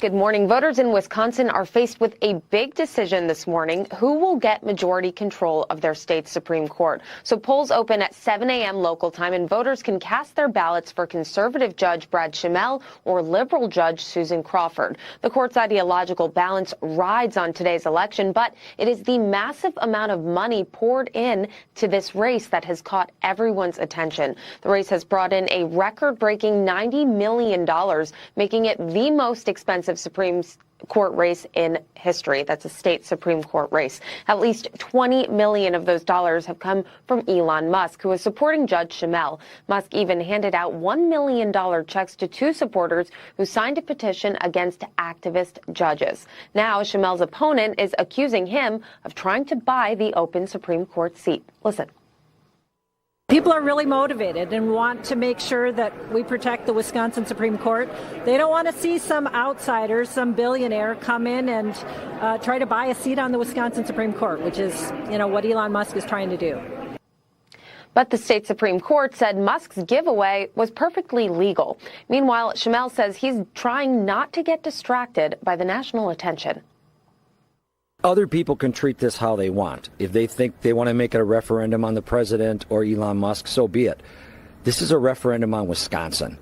Good morning. Voters in Wisconsin are faced with a big decision this morning. Who will get majority control of their state's Supreme Court? So polls open at 7 a.m. local time, and voters can cast their ballots for conservative Judge Brad Schimel or liberal Judge Susan Crawford. The court's ideological balance rides on today's election, but it is the massive amount of money poured in to this race that has caught everyone's attention. The race has brought in a record-breaking $90 million, making it the most expensive Supreme Court race in history. That's a state Supreme Court race. At least $20 million of those dollars have come from Elon Musk, who is supporting Judge Schimel. Musk even handed out $1 million checks to two supporters who signed a petition against activist judges. Now, Schimel's opponent is accusing him of trying to buy the open Supreme Court seat. Listen. People are really motivated and want to make sure that we protect the Wisconsin Supreme Court. They don't want to see some outsider, some billionaire come in and try to buy a seat on the Wisconsin Supreme Court, which is, what Elon Musk is trying to do. But the state Supreme Court said Musk's giveaway was perfectly legal. Meanwhile, Schimel says he's trying not to get distracted by the national attention. Other people can treat this how they want. If they think they want to make it a referendum on the president or Elon Musk, so be it. This is a referendum on Wisconsin.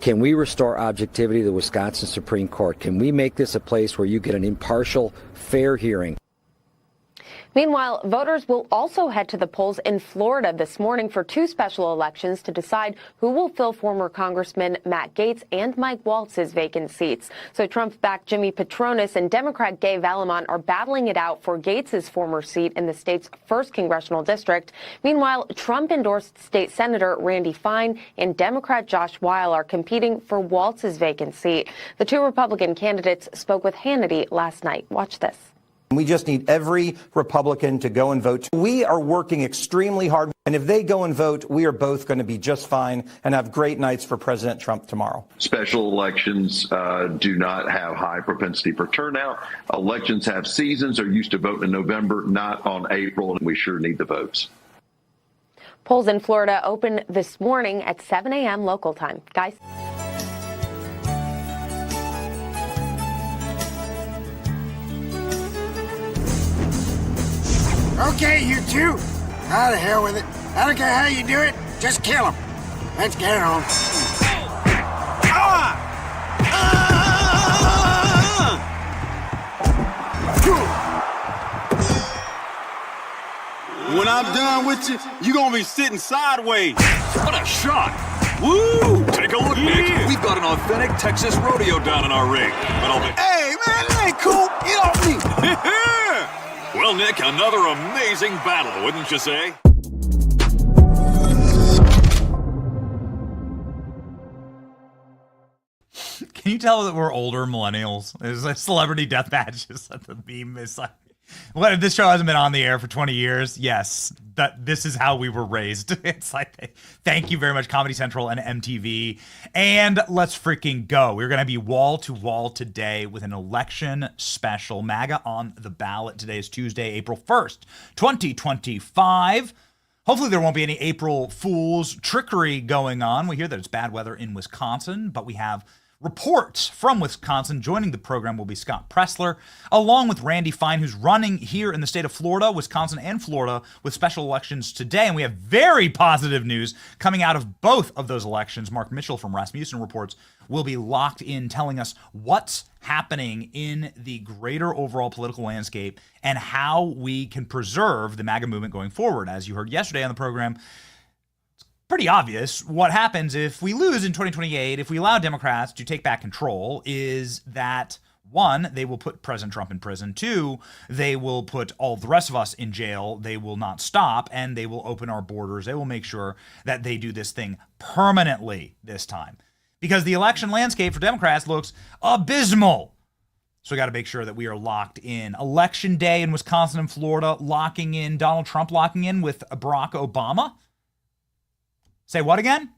Can we restore objectivity to the Wisconsin Supreme Court? Can we make this a place where you get an impartial, fair hearing? Meanwhile, voters will also head to the polls in Florida this morning for two special elections to decide who will fill former Congressman Matt Gaetz and Mike Waltz's vacant seats. So Trump-backed Jimmy Patronis and Democrat Gay Vallimont are battling it out for Gaetz's former seat in the state's 1st congressional district. Meanwhile, Trump-endorsed state Senator Randy Fine and Democrat Josh Weil are competing for Waltz's vacant seat. The two Republican candidates spoke with Hannity last night. Watch this. We just need every Republican to go and vote. We are working extremely hard, and if they go and vote, we are both going to be just fine and have great nights for President Trump tomorrow. Special elections do not have high propensity for turnout. Elections have seasons. They're used to voting in November, not on April, and we sure need the votes. Polls in Florida open this morning at 7 a.m. local time. Guys. Okay, you two. How the hell with it? I don't care how you do it. Just kill him. Let's get it on. When I'm done with you, you gonna be sitting sideways. What a shot! Woo! Take a look, Nick. We've got an authentic Texas rodeo down in our ring. Hey, man, it ain't cool. Get off me. Well, Nick, another amazing battle, wouldn't you say? Can you tell that we're older millennials? There's like celebrity death matches at the meme is like, what if this show hasn't been on the air for 20 years? Yes, this is how we were raised. It's like, thank you very much, Comedy Central and MTV. And let's freaking go. We're going to be wall to wall today with an election special. MAGA on the ballot. Today is Tuesday, April 1st, 2025. Hopefully there won't be any April Fool's trickery going on. We hear that it's bad weather in Wisconsin, but we have reports from Wisconsin. Joining the program will be Scott Pressler, along with Randy Fine, who's running here in the state of Florida, Wisconsin and Florida, with special elections today. And we have very positive news coming out of both of those elections. Mark Mitchell from Rasmussen Reports will be locked in, telling us what's happening in the greater overall political landscape and how we can preserve the MAGA movement going forward. As you heard yesterday on the program, pretty obvious what happens if we lose in 2028, if we allow Democrats to take back control, is that, one, they will put President Trump in prison. Two, they will put all the rest of us in jail. They will not stop, and they will open our borders. They will make sure that they do this thing permanently this time, because the election landscape for Democrats looks abysmal. So we got to make sure that we are locked in. Election day in Wisconsin and Florida, locking in Donald Trump, locking in with Barack Obama. Say what again?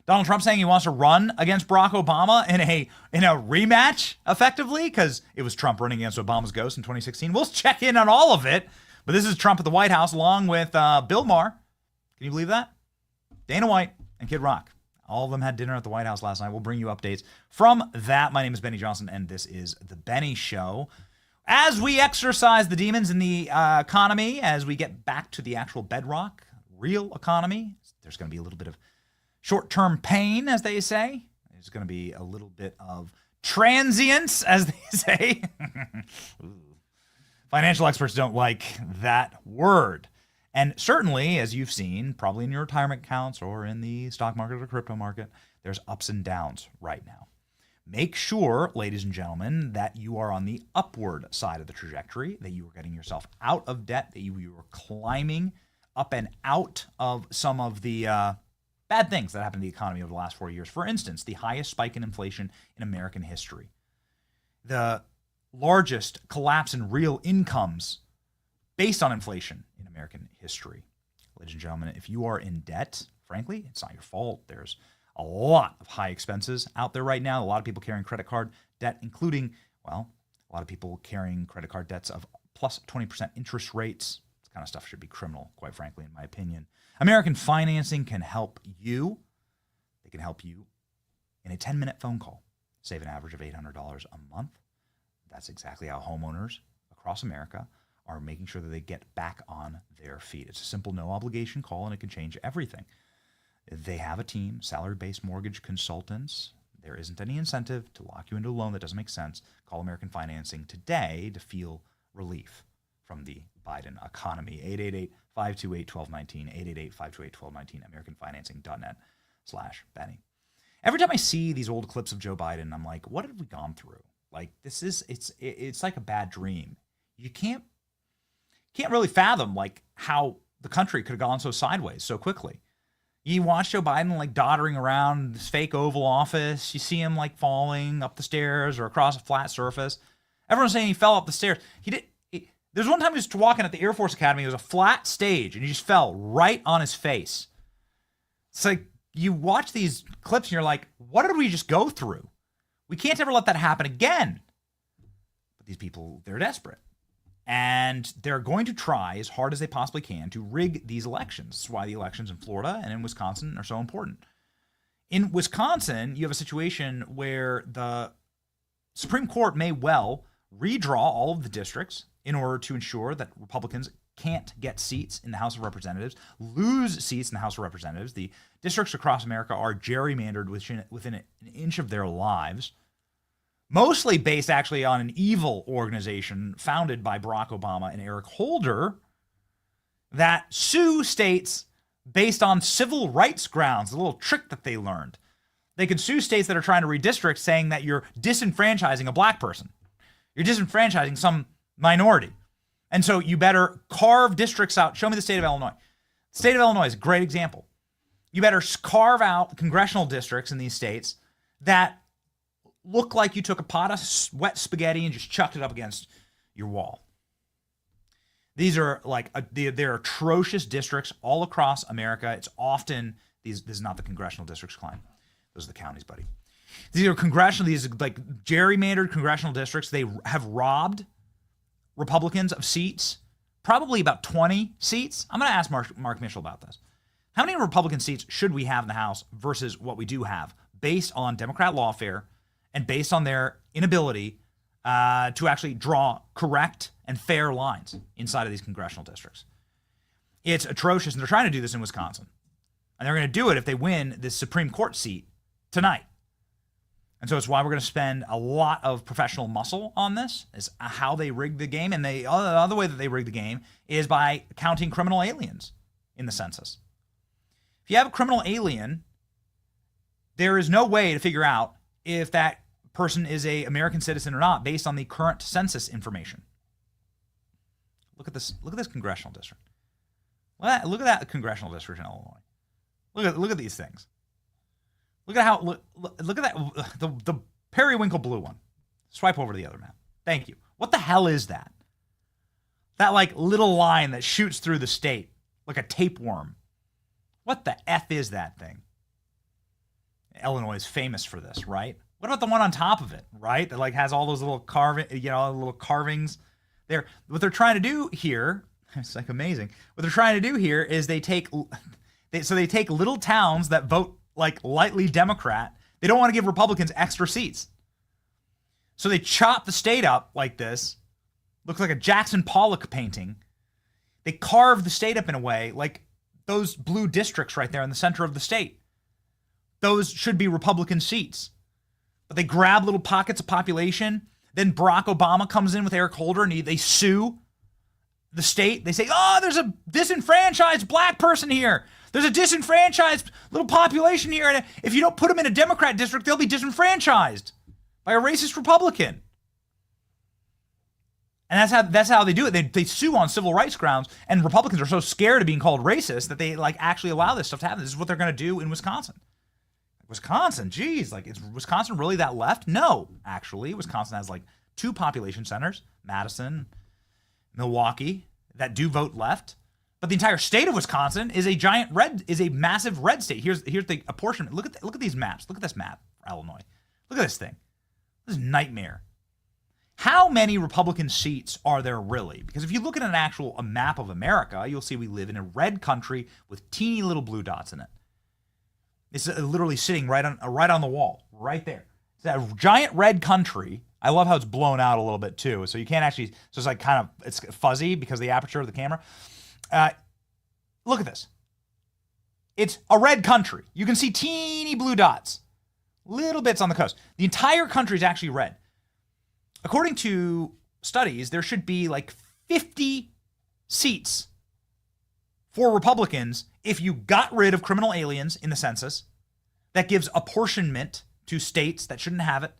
Donald Trump saying he wants to run against Barack Obama in a rematch, effectively, because it was Trump running against Obama's ghost in 2016. We'll check in on all of it. But this is Trump at the White House along with Bill Maher. Can you believe that? Dana White and Kid Rock. All of them had dinner at the White House last night. We'll bring you updates from that. My name is Benny Johnson, and this is The Benny Show. As we exercise the demons in the economy, as we get back to the actual bedrock, real economy, there's going to be a little bit of short-term pain, as they say. There's going to be a little bit of transience, as they say. Financial experts don't like that word. And certainly, as you've seen, probably in your retirement accounts or in the stock market or crypto market, there's ups and downs right now. Make sure, ladies and gentlemen, that you are on the upward side of the trajectory, that you are getting yourself out of debt, that you are climbing up and out of some of the bad things that happened to the economy over the last 4 years. For instance, the highest spike in inflation in American history. The largest collapse in real incomes based on inflation in American history. Ladies and gentlemen, if you are in debt, frankly, it's not your fault. There's a lot of high expenses out there right now. A lot of people carrying credit card debt, including, well, a lot of people carrying credit card debts of plus 20% interest rates. This kind of stuff should be criminal, quite frankly, in my opinion. American Financing can help you. They can help you in a 10-minute phone call. Save an average of $800 a month. That's exactly how homeowners across America are making sure that they get back on their feet. It's a simple, no-obligation call, and it can change everything. They have a team, salary-based mortgage consultants. There isn't any incentive to lock you into a loan that doesn't make sense. Call American Financing today to feel relief from the Biden economy. 888-528-1219, 888-528-1219, AmericanFinancing.net/Benny. Every time I see these old clips of Joe Biden, I'm like, what have we gone through? Like, it's like a bad dream. You can't really fathom like how the country could have gone so sideways so quickly. You watch Joe Biden like doddering around this fake Oval Office. You see him like falling up the stairs or across a flat surface. Everyone's saying he fell up the stairs. There's one time he was walking at the Air Force Academy. It was a flat stage, and he just fell right on his face. It's like you watch these clips, and you're like, what did we just go through? We can't ever let that happen again. But these people, they're desperate. And they're going to try as hard as they possibly can to rig these elections. That's why the elections in Florida and in Wisconsin are so important. In Wisconsin, you have a situation where the Supreme Court may well redraw all of the districts in order to ensure that Republicans can't get seats in the House of Representatives, lose seats in the House of Representatives. The districts across America are gerrymandered within an inch of their lives. Mostly based actually on an evil organization founded by Barack Obama and Eric Holder that sue states based on civil rights grounds, a little trick that they learned. They can sue states that are trying to redistrict saying that you're disenfranchising a black person. You're disenfranchising some minority. And so you better carve districts out. Show me the state of Illinois. The state of Illinois is a great example. You better carve out congressional districts in these states that look like you took a pot of wet spaghetti and just chucked it up against your wall. These are like, they're atrocious districts all across America. It's often, this is not the congressional districts, Klein. Those are the counties, buddy. These are like gerrymandered congressional districts. They have robbed Republicans of seats, probably about 20 seats. I'm going to ask Mark Mitchell about this. How many Republican seats should we have in the House versus what we do have based on Democrat lawfare and based on their inability to actually draw correct and fair lines inside of these congressional districts? It's atrocious, and they're trying to do this in Wisconsin. And they're going to do it if they win this Supreme Court seat tonight. And so it's why we're going to spend a lot of professional muscle on this, is how they rig the game. And the other way that they rig the game is by counting criminal aliens in the census. If you have a criminal alien, there is no way to figure out if that person is an American citizen or not based on the current census information. Look at this congressional district. Look at that congressional district in Illinois. Look at these things. Look at that, the periwinkle blue one. Swipe over to the other map. Thank you. What the hell is that? That like little line that shoots through the state like a tapeworm. What the F is that thing? Illinois is famous for this, right? What about the one on top of it, right? That like has all those little carvings there. What they're trying to do here, it's like amazing. What they're trying to do here is they take little towns that vote like lightly Democrat, they don't want to give Republicans extra seats. So they chop the state up like this. Looks like a Jackson Pollock painting. They carve the state up in a way like those blue districts right there in the center of the state. Those should be Republican seats. But they grab little pockets of population. Then Barack Obama comes in with Eric Holder and they sue the state. They say, oh, there's a disenfranchised black person here. There's a disenfranchised little population here. And if you don't put them in a Democrat district, they'll be disenfranchised by a racist Republican. And that's how they do it. They sue on civil rights grounds, and Republicans are so scared of being called racist that they like actually allow this stuff to happen. This is what they're going to do in Wisconsin. Wisconsin, geez, like is Wisconsin really that left? No, actually, Wisconsin has like 2 population centers, Madison, Milwaukee, that do vote left. But the entire state of Wisconsin is a massive red state. Here's the apportionment. Look at these maps. Look at this map for Illinois. Look at this thing. This is a nightmare. How many Republican seats are there really? Because if you look at a map of America, you'll see we live in a red country with teeny little blue dots in it. It's literally sitting right on the wall, right there. It's that giant red country. I love how it's blown out a little bit too, so you can't actually. So it's like it's fuzzy because of the aperture of the camera. Look at this. It's a red country. You can see teeny blue dots, little bits on the coast. The entire country is actually red. According to studies, there should be like 50 seats for Republicans if you got rid of criminal aliens in the census. That gives apportionment to states that shouldn't have it.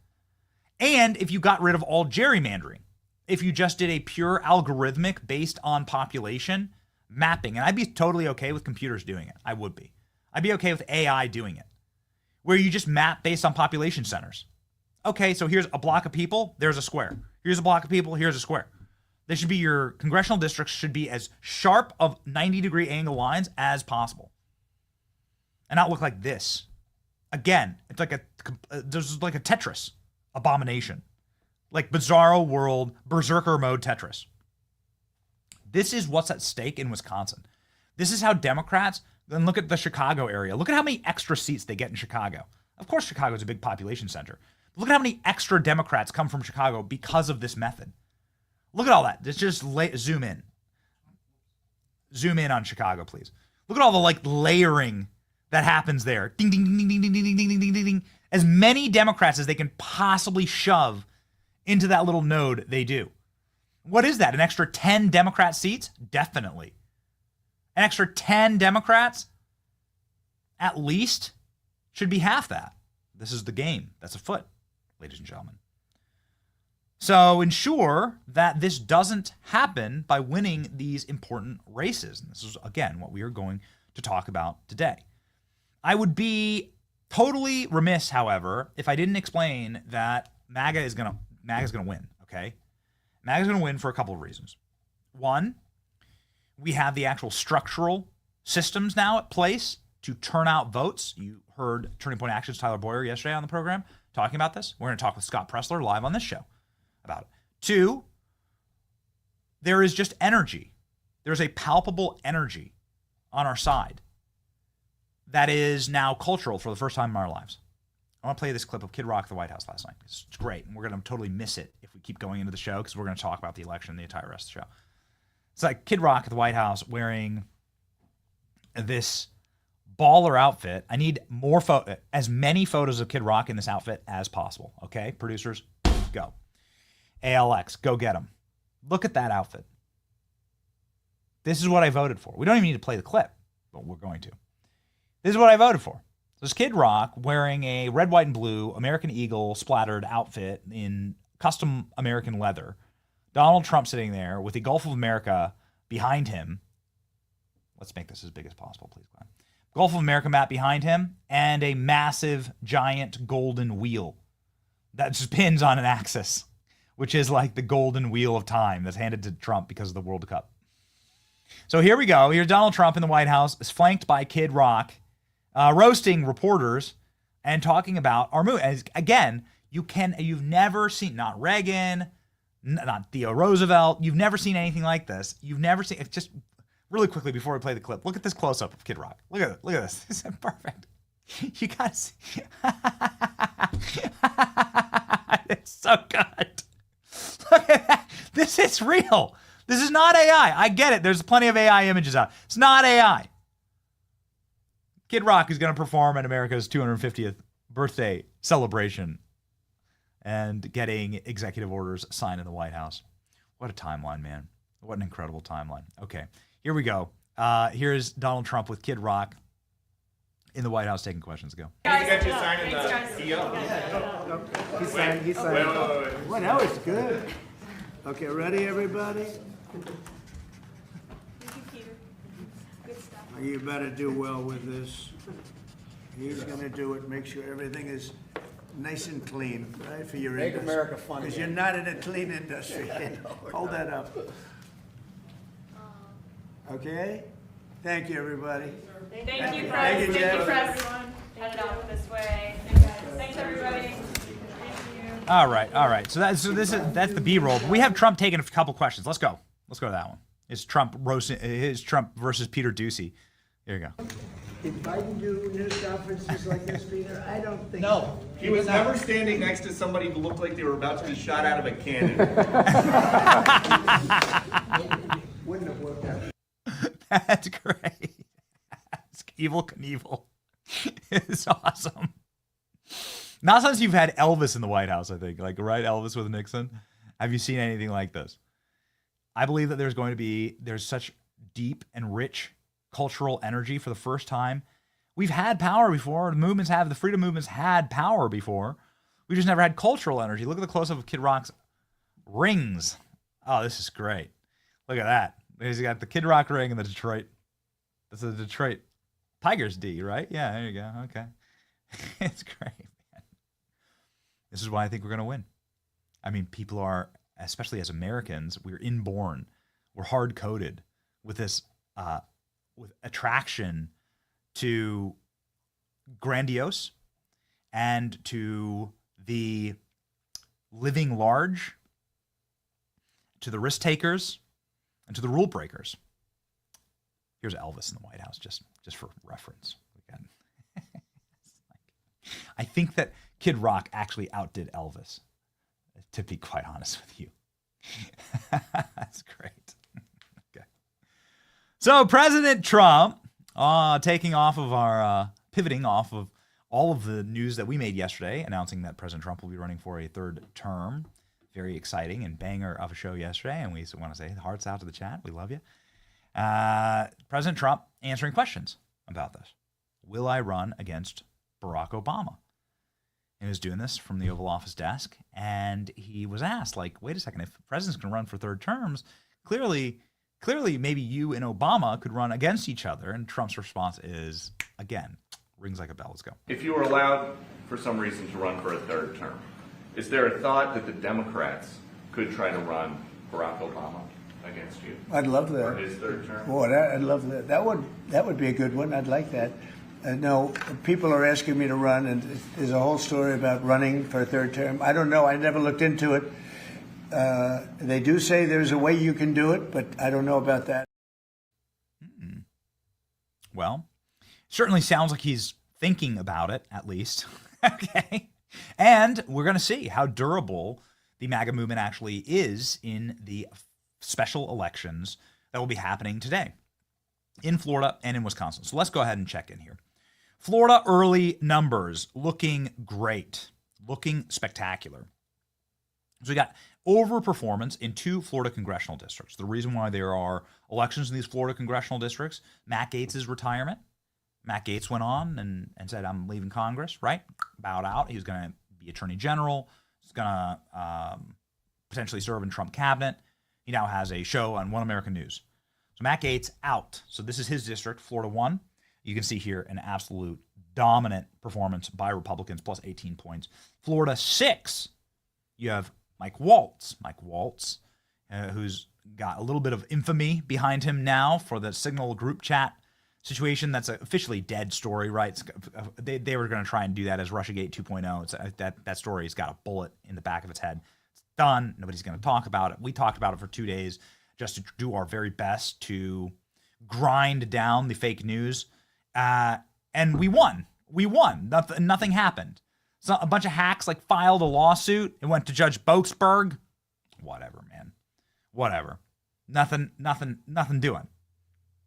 And if you got rid of all gerrymandering, if you just did a pure algorithmic based on population mapping, and I'd be totally okay with computers doing it. I would be. I'd be okay with AI doing it, where you just map based on population centers. Okay, so here's a block of people, there's a square. Here's a block of people, here's a square. They should be your congressional districts should be as sharp of 90-degree angle lines as possible. And not look like this. Again, it's like there's like a Tetris abomination. Like Bizarro World, Berserker mode Tetris. This is what's at stake in Wisconsin. This is how Democrats, then look at the Chicago area. Look at how many extra seats they get in Chicago. Of course, Chicago is a big population center. Look at how many extra Democrats come from Chicago because of this method. Look at all that. Let's just zoom in. Zoom in on Chicago, please. Look at all the like layering that happens there. Ding, ding, ding, ding, ding, ding, ding, ding, ding, ding, ding. As many Democrats as they can possibly shove into that little node, they do. What is that? An extra 10 Democrat seats? Definitely. An extra 10 Democrats? At least should be half that. This is the game that's afoot, ladies and gentlemen. So ensure that this doesn't happen by winning these important races. And this is, again, what we are going to talk about today. I would be totally remiss, however, if I didn't explain that MAGA is going to win, okay? MAGA is going to win for a couple of reasons. One, we have the actual structural systems now at place to turn out votes. You heard Turning Point Action's Tyler Boyer yesterday on the program talking about this. We're going to talk with Scott Pressler live on this show about it. Two, there is just energy. There's a palpable energy on our side that is now cultural for the first time in our lives. I want to play this clip of Kid Rock at the White House last night. It's great, and we're going to totally miss it if we keep going into the show because we're going to talk about the election the entire rest of the show. It's like Kid Rock at the White House wearing this baller outfit. I need as many photos of Kid Rock in this outfit as possible. Okay, producers, go. ALX, go get them. Look at that outfit. This is what I voted for. We don't even need to play the clip, but we're going to. This is what I voted for. This Kid Rock wearing a red, white, and blue American Eagle splattered outfit in custom American leather. Donald Trump sitting there with the Gulf of America behind him. Let's make this as big as possible, please, Glenn. Gulf of America map behind him and a massive, giant golden wheel that spins on an axis, which is like the golden wheel of time that's handed to Trump because of the World Cup. So here we go. Here's Donald Trump in the White House, is flanked by Kid Rock, roasting reporters and talking about our move. And again, you've never seen, not Reagan, not Theo Roosevelt. You've never seen anything like this. You've never seen, it's just really quickly before we play the clip. Look at this close up of Kid Rock. Look at this. This is perfect. You gotta see. It's so good. Look at that. This is real. This is not AI. I get it. There's plenty of AI images out. It's not AI. Kid Rock is going to perform at America's 250th birthday celebration and getting executive orders signed in the White House. What a timeline, man. What an incredible timeline. Okay, here we go. Here's Donald Trump with Kid Rock in the White House taking questions. Go. He got you signing the EO. He signed. Wait. Well, that was good. Okay, ready, everybody? You better do well with this. He's going to do it. Make sure everything is nice and clean, right, for your industry. Make America fun. Because you're not in a clean industry. Hold that up. Okay? Thank you, everybody. Thank you, press. Thank you, press. Head it off this way. Thanks, everybody. All right. So that's the B-roll. We have Trump taking a couple questions. Let's go to that one. Is Trump versus Peter Doocy? Here you go. Did Biden do news conferences like this, Peter? I don't think so. No, he was never standing next to somebody who looked like they were about to be shot out of a cannon. Wouldn't have worked out. That's great. That's Evel Knievel. It's awesome. Not since you've had Elvis in the White House, I think. Like, right, Elvis with Nixon. Have you seen anything like this? I believe that there's such deep and rich cultural energy for the first time. We've had power before. The freedom movements had power before. We just never had cultural energy. Look at the close-up of Kid Rock's rings. Oh, this is great. Look at that. He's got the Kid Rock ring and the Detroit. That's the Detroit Tigers D, right? Yeah, there you go. Okay. It's great, man. This is why I think we're going to win. I mean, people are, especially as Americans, we're inborn. We're hard-coded with this with attraction to grandiose and to the living large, to the risk takers, and to the rule breakers. Here's Elvis in the White House, just for reference. I think that Kid Rock actually outdid Elvis, to be quite honest with you. That's great. Okay. So President Trump, pivoting off of all of the news that we made yesterday, announcing that President Trump will be running for a third term. Very exciting and banger of a show yesterday, and we want to say hearts out to the chat. We love you. President Trump answering questions about this. Will I run against Barack Obama? He was doing this from the Oval Office desk, and he was asked, like, wait a second, if presidents can run for third terms, clearly maybe you and Obama could run against each other. And Trump's response is, again, rings like a bell. Let's go. If you were allowed, for some reason, to run for a third term, is there a thought that the Democrats could try to run Barack Obama against you? I'd love that. For his third term? Boy, I'd love that. That would be a good one. I'd like that. No, people are asking me to run, and there's a whole story about running for a third term. I don't know. I never looked into it. They do say there's a way you can do it, but I don't know about that. Well, certainly sounds like he's thinking about it, at least. Okay. And we're going to see how durable the MAGA movement actually is in the special elections that will be happening today in Florida and in Wisconsin. So let's go ahead and check in here. Florida early numbers looking great, looking spectacular. So we got overperformance in 2 Florida congressional districts. The reason why there are elections in these Florida congressional districts, Matt Gaetz' retirement. Matt Gaetz went on and said, I'm leaving Congress, right? Bowed out. He was going to be attorney general. He's going to potentially serve in Trump cabinet. He now has a show on One American News. So Matt Gaetz out. So this is his district, Florida 1. You can see here an absolute dominant performance by Republicans, plus 18 points. Florida 6, you have Mike Waltz. Who's got a little bit of infamy behind him now for the Signal group chat situation. That's an officially dead story, right? They were going to try and do that as Russiagate 2.0. That story's got a bullet in the back of its head. It's done. Nobody's going to talk about it. We talked about it for 2 days just to do our very best to grind down the fake news. And we won. we won. Nothing happened. So a bunch of hacks like filed a lawsuit. It went to Judge Boasberg. Whatever, man. Whatever. Nothing doing.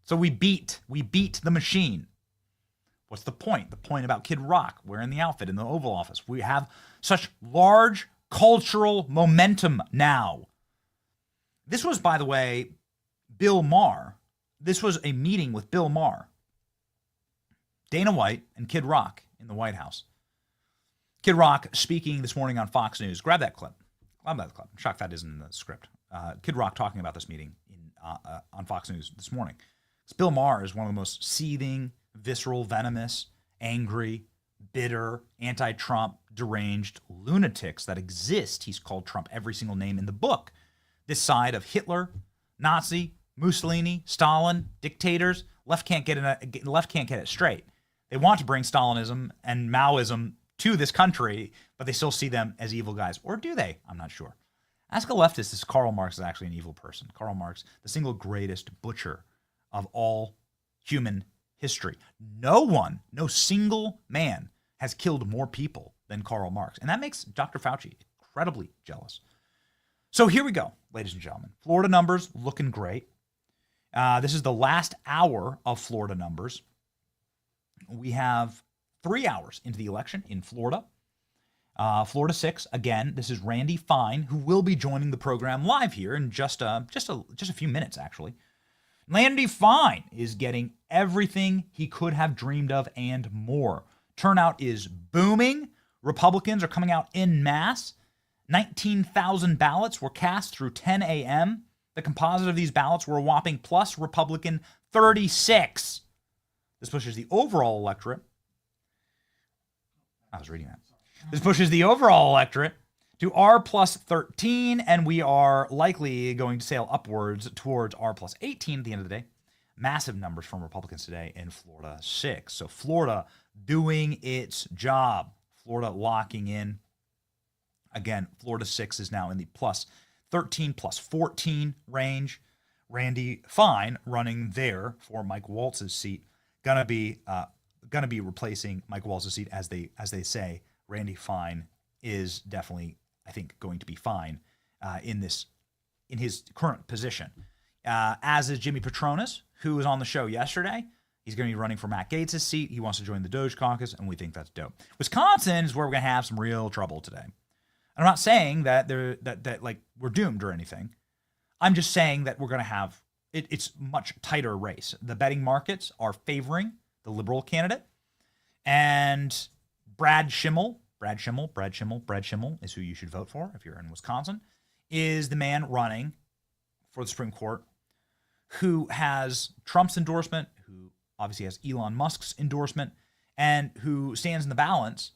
So we beat the machine. What's the point? The point about Kid Rock wearing the outfit in the Oval Office. We have such large cultural momentum now. This was, by the way, Bill Maher. This was a meeting with Bill Maher, Dana White, and Kid Rock in the White House. Kid Rock speaking this morning on Fox News. Grab that clip. I'm shocked that isn't in the script. Kid Rock talking about this meeting on Fox News this morning. Bill Maher is one of the most seething, visceral, venomous, angry, bitter, anti-Trump, deranged lunatics that exist. He's called Trump every single name in the book. This side of Hitler, Nazi, Mussolini, Stalin, dictators. Left can't get it straight. They want to bring Stalinism and Maoism to this country, but they still see them as evil guys. Or do they? I'm not sure. Ask a leftist if Karl Marx is actually an evil person. Karl Marx, the single greatest butcher of all human history. No single man has killed more people than Karl Marx. And that makes Dr. Fauci incredibly jealous. So here we go, ladies and gentlemen. Florida numbers looking great. This is the last hour of Florida numbers. We have 3 hours into the election in Florida. Florida 6, again, this is Randy Fine, who will be joining the program live here in just a few minutes, actually. Randy Fine is getting everything he could have dreamed of and more. Turnout is booming. Republicans are coming out en masse. 19,000 ballots were cast through 10 a.m. The composite of these ballots were a whopping plus Republican 36. This pushes the overall electorate. I was reading that. This pushes the overall electorate to R plus 13, and we are likely going to sail upwards towards R plus 18 at the end of the day. Massive numbers from Republicans today in Florida 6. So Florida doing its job. Florida locking in. Again, Florida 6 is now in the plus 13, plus 14 range. Randy Fine running there for Mike Waltz's seat. Gonna be replacing Mike Waltz's seat, as they say. Randy Fine is definitely, I think, going to be fine in his current position. As is Jimmy Petronis, who was on the show yesterday. He's going to be running for Matt Gaetz' seat. He wants to join the Doge caucus, and we think that's dope. Wisconsin is where we're going to have some real trouble today. I'm not saying that we're doomed or anything. I'm just saying that we're going to have it's much tighter race. The betting markets are favoring the liberal candidate, and Brad Schimmel is who you should vote for if you're in Wisconsin, is the man running for the Supreme Court who has Trump's endorsement, who obviously has Elon Musk's endorsement, and who stands in the balance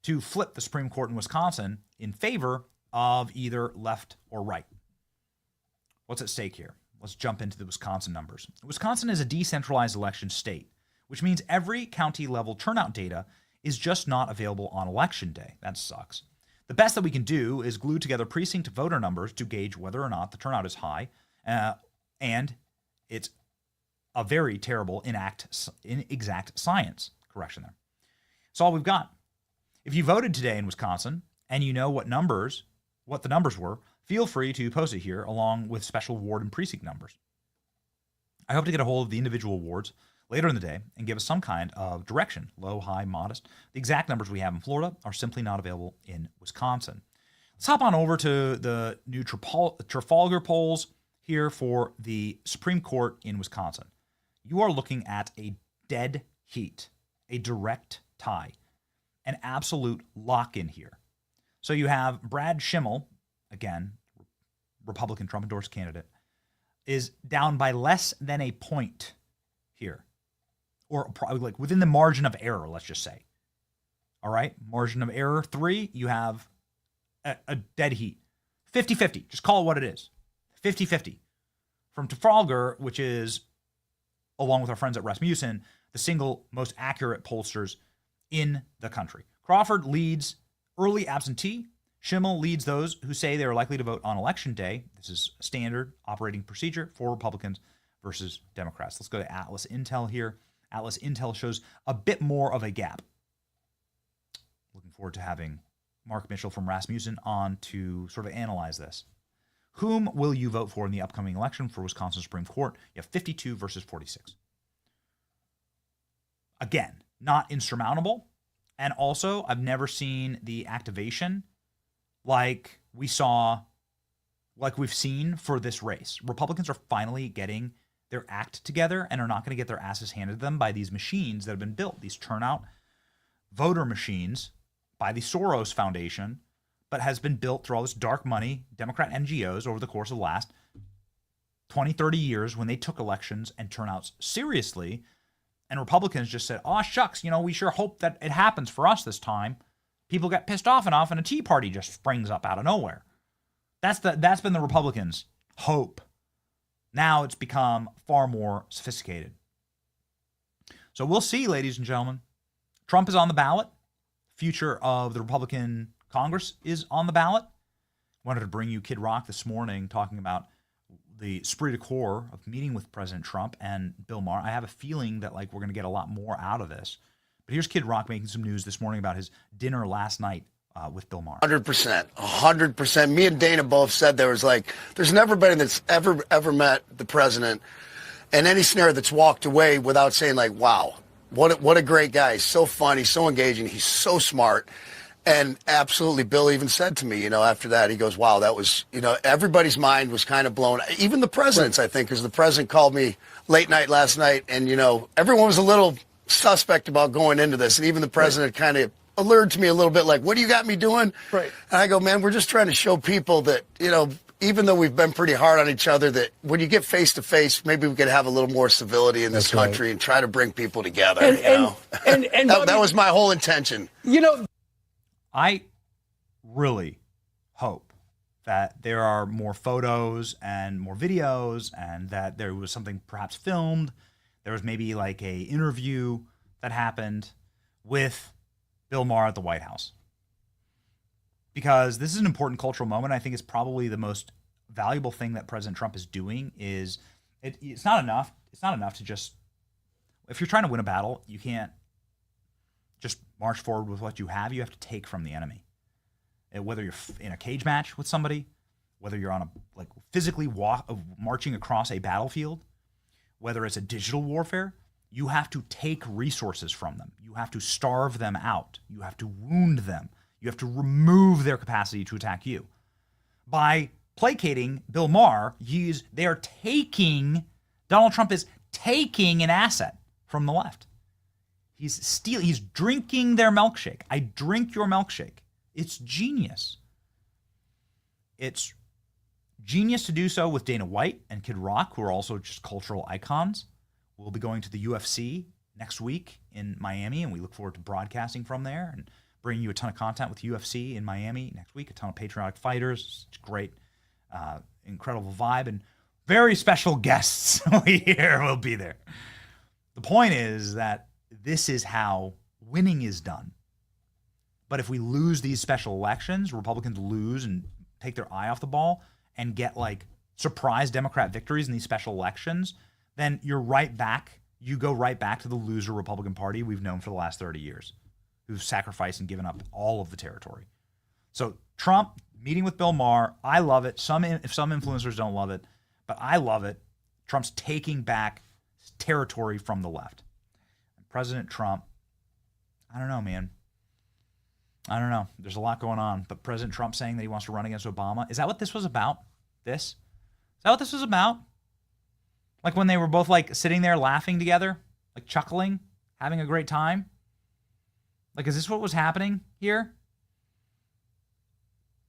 to flip the Supreme Court in Wisconsin in favor of either left or right. What's at stake here? Let's jump into the Wisconsin numbers. Wisconsin is a decentralized election state, which means every county level turnout data is just not available on election day. That sucks. The best that we can do is glue together precinct voter numbers to gauge whether or not the turnout is high, and it's a very terrible inexact science. Correction there. That's all we've got. If you voted today in Wisconsin and you know what the numbers were, feel free to post it here along with special ward and precinct numbers. I hope to get a hold of the individual wards later in the day and give us some kind of direction, low, high, modest. The exact numbers we have in Florida are simply not available in Wisconsin. Let's hop on over to the new Trafalgar polls here for the Supreme Court in Wisconsin. You are looking at a dead heat, a direct tie, an absolute lock-in here. So you have Brad Schimmel, again, Republican Trump-endorsed candidate, is down by less than a point here. Or probably like within the margin of error, let's just say. All right, margin of error 3, you have a dead heat. 50-50, just call it what it is. 50-50. From Trafalgar, which is, along with our friends at Rasmussen, the single most accurate pollsters in the country. Crawford leads early absentee. Schimmel leads those who say they are likely to vote on election day. This is standard operating procedure for Republicans versus Democrats. Let's go to Atlas Intel here. Atlas Intel shows a bit more of a gap. forward to having Mark Mitchell from Rasmussen on to sort of analyze this. Whom will you vote for in the upcoming election for Wisconsin Supreme Court? You have 52 versus 46. Again, not insurmountable. And also, I've never seen the activation like we've seen for this race. Republicans are finally getting their act together and are not going to get their asses handed to them by these machines that have been built, these turnout voter machines by the Soros Foundation, but has been built through all this dark money, Democrat NGOs over the course of the last 20, 30 years when they took elections and turnouts seriously. And Republicans just said, oh, shucks, we sure hope that it happens for us this time. People get pissed off enough and a Tea Party just springs up out of nowhere. That's been the Republicans' hope. Now it's become far more sophisticated. So we'll see, ladies and gentlemen. Trump is on the ballot. Future of the Republican Congress is on the ballot. Wanted to bring you Kid Rock this morning talking about the esprit de corps of meeting with President Trump and Bill Maher. I have a feeling that we're going to get a lot more out of this. But here's Kid Rock making some news this morning about his dinner last night with Bill Maher. 100%. Me and Dana both said there's never been that's ever met the president in any scenario that's walked away without saying wow, what a great guy. He's so funny, so engaging. He's so smart. And absolutely, Bill even said to me, after that, he goes, wow, that was, everybody's mind was kind of blown. Even the president's, I think, because the president called me late night last night. And, everyone was a little suspect about going into this. And even the president kind of alerted to me a little bit what do you got me doing? Right. And I go, man, we're just trying to show people that, even though we've been pretty hard on each other, that when you get face to face, maybe we could have a little more civility in this country and try to bring people together. And that was my whole intention. I really hope that there are more photos and more videos and that there was something perhaps filmed. There was maybe a interview that happened with Bill Maher at the White House. Because this is an important cultural moment. I think it's probably the most valuable thing that President Trump is doing is it's not enough. It's not enough to just, if you're trying to win a battle, you can't just march forward with what you have. You have to take from the enemy. Whether you're in a cage match with somebody, whether you're on physically marching across a battlefield, whether it's a digital warfare, you have to take resources from them. You have to starve them out. You have to wound them. You have to remove their capacity to attack you. By placating Bill Maher, Donald Trump is taking an asset from the left. He's drinking their milkshake. I drink your milkshake. It's genius. It's genius to do so with Dana White and Kid Rock, who are also just cultural icons. We'll be going to the UFC next week in Miami, and we look forward to broadcasting from there and bringing you a ton of content with UFC in Miami next week, a ton of patriotic fighters. It's great, incredible vibe, and very special guests will be there. The point is that this is how winning is done. But if we lose these special elections, Republicans lose and take their eye off the ball and get surprise Democrat victories in these special elections, then you're right back. You go right back to the loser Republican Party we've known for the last 30 years, who've sacrificed and given up all of the territory. So Trump meeting with Bill Maher, I love it. Some influencers don't love it, but I love it. Trump's taking back territory from the left. President Trump, I don't know, man. I don't know. There's a lot going on. But President Trump saying that he wants to run against Obama, is that what this was about? Is that what this was about? When they were both sitting there laughing together, chuckling, having a great time? Is this what was happening here?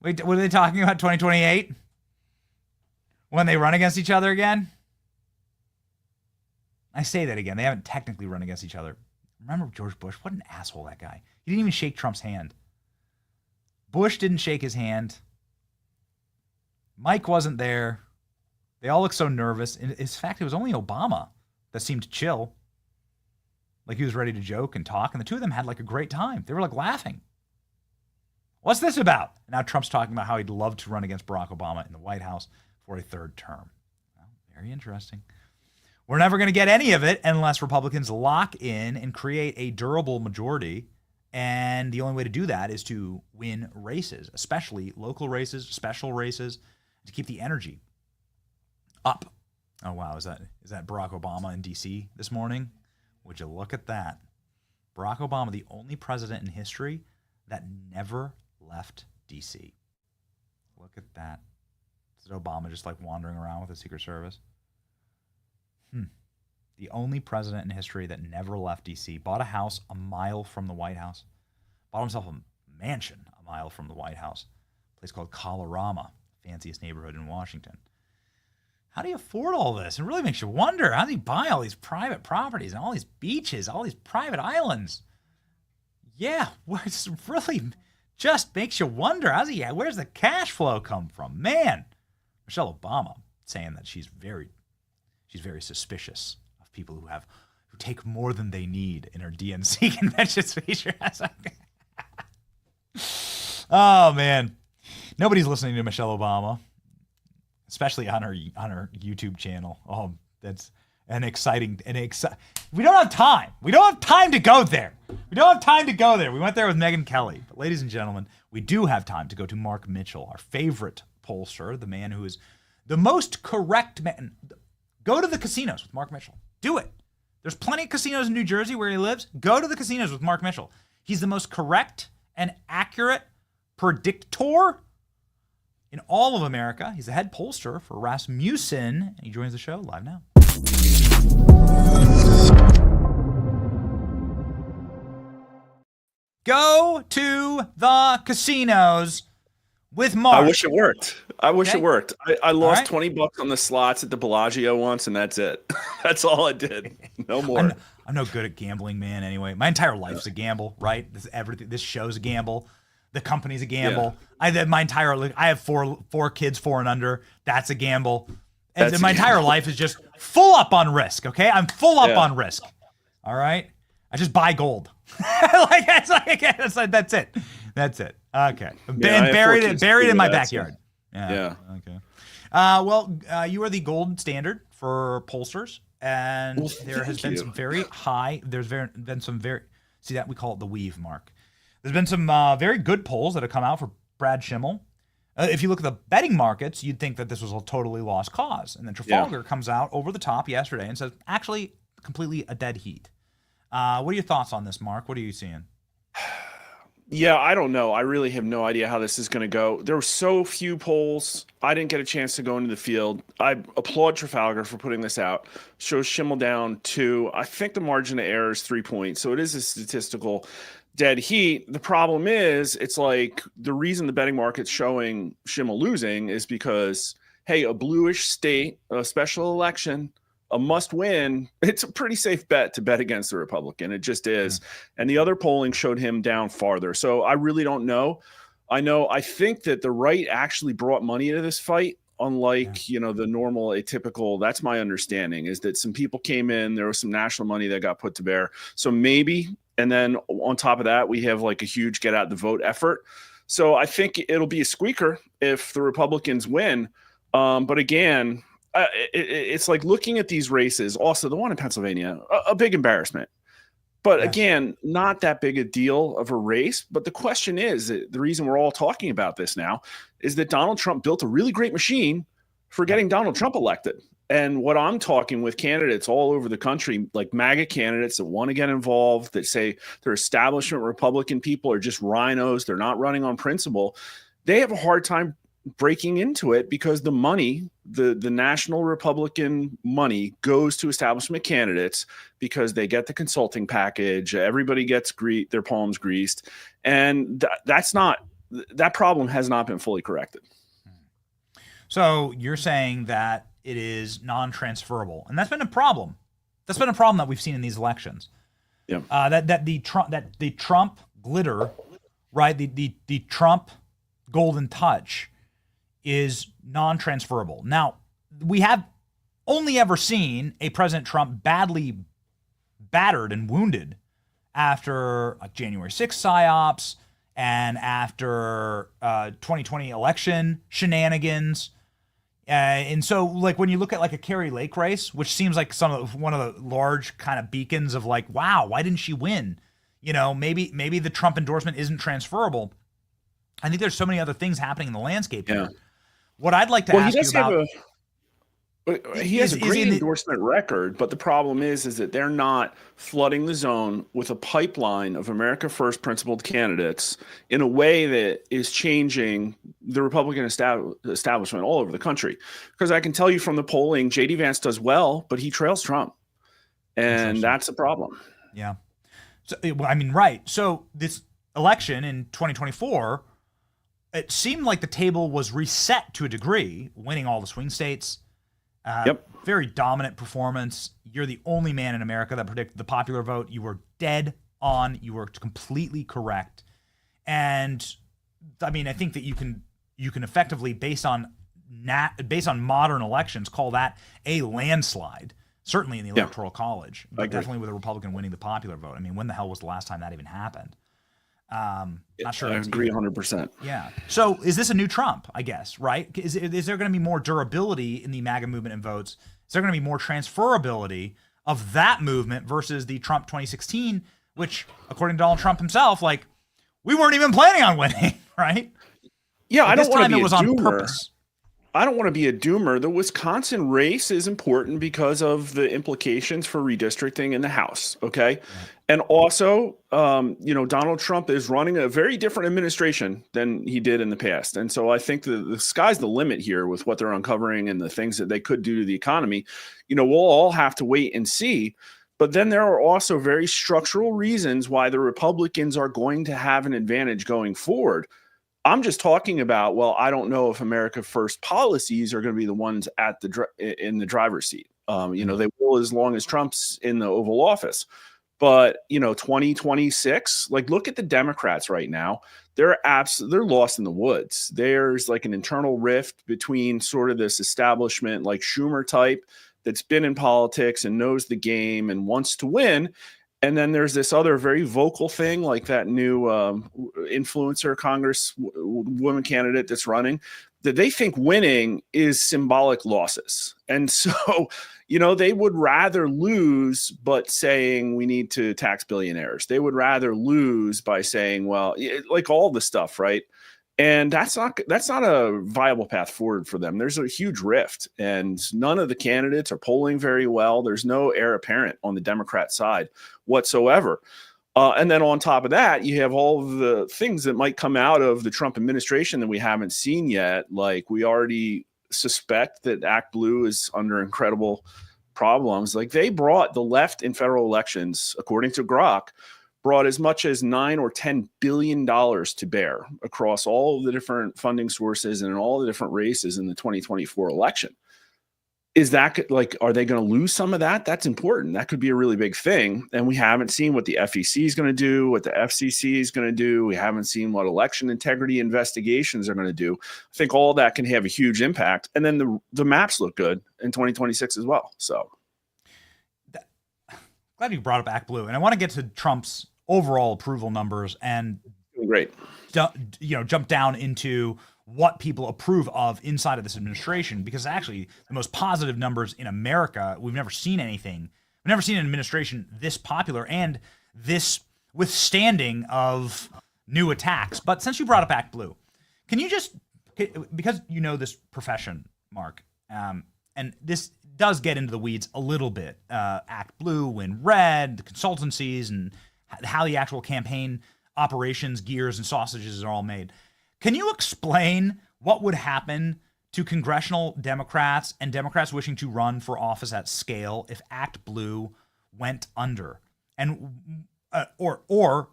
Wait, what are they talking about, 2028? When they run against each other again? I say that again. They haven't technically run against each other. Remember George Bush? What an asshole that guy. He didn't even shake Trump's hand. Bush didn't shake his hand. Mike wasn't there. They all looked so nervous. In fact, it was only Obama that seemed chill. He was ready to joke and talk. And the two of them had a great time. They were laughing. What's this about? And now Trump's talking about how he'd love to run against Barack Obama in the White House for a third term. Well, very interesting. We're never going to get any of it unless Republicans lock in and create a durable majority And the only way to do that is to win races, especially local races, special races, to keep the energy up. Oh, wow. Is that Barack Obama in D.C. this morning? Would you look at that? Barack Obama, the only president in history that never left D.C. Look at that. Is Obama just like wandering around with the Secret Service? The only president in history that never left D.C. Bought a house a mile from the White House. Bought himself a mansion a mile from the White House. A place called Colorama, fanciest neighborhood in Washington. How do you afford all this? It really makes you wonder. How do you buy all these private properties and all these beaches, all these private islands? Yeah, it's really just makes you wonder. Where's the cash flow come from? Man, Michelle Obama saying that she's very suspicious of people who take more than they need in her DNC convention speech. Oh man, nobody's listening to Michelle Obama, especially on her YouTube channel. Oh, that's exciting. We don't have time. We don't have time to go there. We went there with Megyn Kelly. But ladies and gentlemen, we do have time to go to Mark Mitchell, our favorite pollster, the man who is the most correct man. Go to the casinos with Mark Mitchell. Do it. There's plenty of casinos in New Jersey where he lives. Go to the casinos with Mark Mitchell. He's the most correct and accurate predictor in all of America. He's the head pollster for Rasmussen, and he joins the show live now. Go to the casinos with Mark. I wish it worked. I lost right. $20 on the slots at the Bellagio once, and that's it. That's all I did. No more. I'm no good at gambling, man. Anyway, my entire life's a gamble, right? This show's a gamble. The company's a gamble. Yeah. I have four kids, 4 and under. That's a gamble. And my entire life is just full up on risk. Okay, I'm full up on risk. All right, I just buy gold. That's it. Okay, buried in my backyard. Yeah. Okay. You are the gold standard for pollsters, and there has been some very high. See that we call it the weave, Mark. There's been some very good polls that have come out for Brad Schimmel. If you look at the betting markets, you'd think that this was a totally lost cause. And then Trafalgar comes out over the top yesterday and says, actually, completely a dead heat. What are your thoughts on this, Mark? What are you seeing? Yeah, I don't know. I really have no idea how this is going to go. There were so few polls. I didn't get a chance to go into the field. I applaud Trafalgar for putting this out. Shows Schimmel down 2. I think the margin of error is 3 points. So it is a statistical dead heat. The problem is, it's like the reason the betting market's showing Schimmel losing is because, hey, a bluish state, a special election, a must win, it's a pretty safe bet to bet against the Republican. It just is. And the other polling showed him down farther. So I really don't know. I think that the right actually brought money into this fight, unlike, the normal atypical. That's my understanding, is that some people came in, there was some national money that got put to bear. So maybe, and then on top of that, we have like a huge get out the vote effort. So I think it'll be a squeaker if the Republicans win. But again, it's like looking at these races. Also, the one in Pennsylvania, a big embarrassment. But again, not that big a deal of a race. But the question is, the reason we're all talking about this now is that Donald Trump built a really great machine for getting Donald Trump elected. And what I'm talking with candidates all over the country, like MAGA candidates that want to get involved, that say they're establishment Republican people are just rhinos, they're not running on principle, they have a hard time breaking into it because the money, the national Republican money, goes to establishment candidates because they get the consulting package. Everybody gets their palms greased. And that problem has not been fully corrected. So you're saying that it is non-transferable, and that's been a problem. That's been a problem that we've seen in these elections. Yeah. That the Trump glitter, right? The Trump golden touch is non-transferable. Now, we have only ever seen a President Trump badly battered and wounded after January 6th psyops and after 2020 election shenanigans. And so, like, when you look at like a Kari Lake race, which seems like one of the large kind of beacons of like, wow, why didn't she win? maybe the Trump endorsement isn't transferable. I think there's so many other things happening in the landscape here. What I'd like to ask you about. He has a great endorsement record, but the problem is that they're not flooding the zone with a pipeline of America First principled candidates in a way that is changing the Republican establishment all over the country. Because I can tell you from the polling, J.D. Vance does well, but he trails Trump. And that's a problem. Yeah. So, right. So this election in 2024, it seemed like the table was reset to a degree, winning all the swing states. Very dominant performance. You're the only man in America that predicted the popular vote. You were dead on. You were completely correct. And I think that you can effectively, based on modern elections, call that a landslide. Certainly in the Electoral College, but definitely with a Republican winning the popular vote. When the hell was the last time that even happened? Not sure. I agree 100%. Yeah. So is this a new Trump, I guess, right? Is there going to be more durability in the MAGA movement and votes? Is there going to be more transferability of that movement versus the Trump 2016, which, according to Donald Trump himself, we weren't even planning on winning, right? Yeah, I don't want to be it was a on doomer. purpose. I don't want to be a doomer. The Wisconsin race is important because of the implications for redistricting in the House. Okay. And also, Donald Trump is running a very different administration than he did in the past. And so I think the sky's the limit here with what they're uncovering and the things that they could do to the economy. We'll all have to wait and see. But then there are also very structural reasons why the Republicans are going to have an advantage going forward. I'm just talking about, I don't know if America First policies are going to be the ones in the driver's seat. They will as long as Trump's in the Oval Office. But, 2026, look at the Democrats right now. They're lost in the woods. There's an internal rift between sort of this establishment, Schumer type, that's been in politics and knows the game and wants to win. And then there's this other very vocal thing, like that new influencer Congresswoman candidate that's running, that they think winning is symbolic losses. And so, they would rather lose, but saying we need to tax billionaires. They would rather lose by saying, all the stuff, right? And that's not a viable path forward for them. There's a huge rift, and none of the candidates are polling very well. There's no heir apparent on the Democrat side whatsoever. And then on top of that, you have all of the things that might come out of the Trump administration that we haven't seen yet. We already suspect that ActBlue is under incredible problems. They brought the left in federal elections, according to Grok, brought as much as $9 or $10 billion to bear across all of the different funding sources and in all the different races in the 2024 election. Is that are they going to lose some of that? That's important. That could be a really big thing. And we haven't seen what the FEC is going to do, what the FCC is going to do. We haven't seen what election integrity investigations are going to do. I think all that can have a huge impact. And then the maps look good in 2026 as well. So glad you brought up ActBlue. And I want to get to Trump's overall approval numbers and jump down into what people approve of inside of this administration, because actually the most positive numbers in America, we've never seen anything. We've never seen an administration this popular and this withstanding of new attacks. But since you brought up ActBlue, can you just, because this profession, Mark, and this does get into the weeds a little bit, ActBlue, Win Red, the consultancies, and how the actual campaign operations, gears, and sausages are all made. Can you explain what would happen to congressional Democrats and Democrats wishing to run for office at scale if ActBlue went under? And or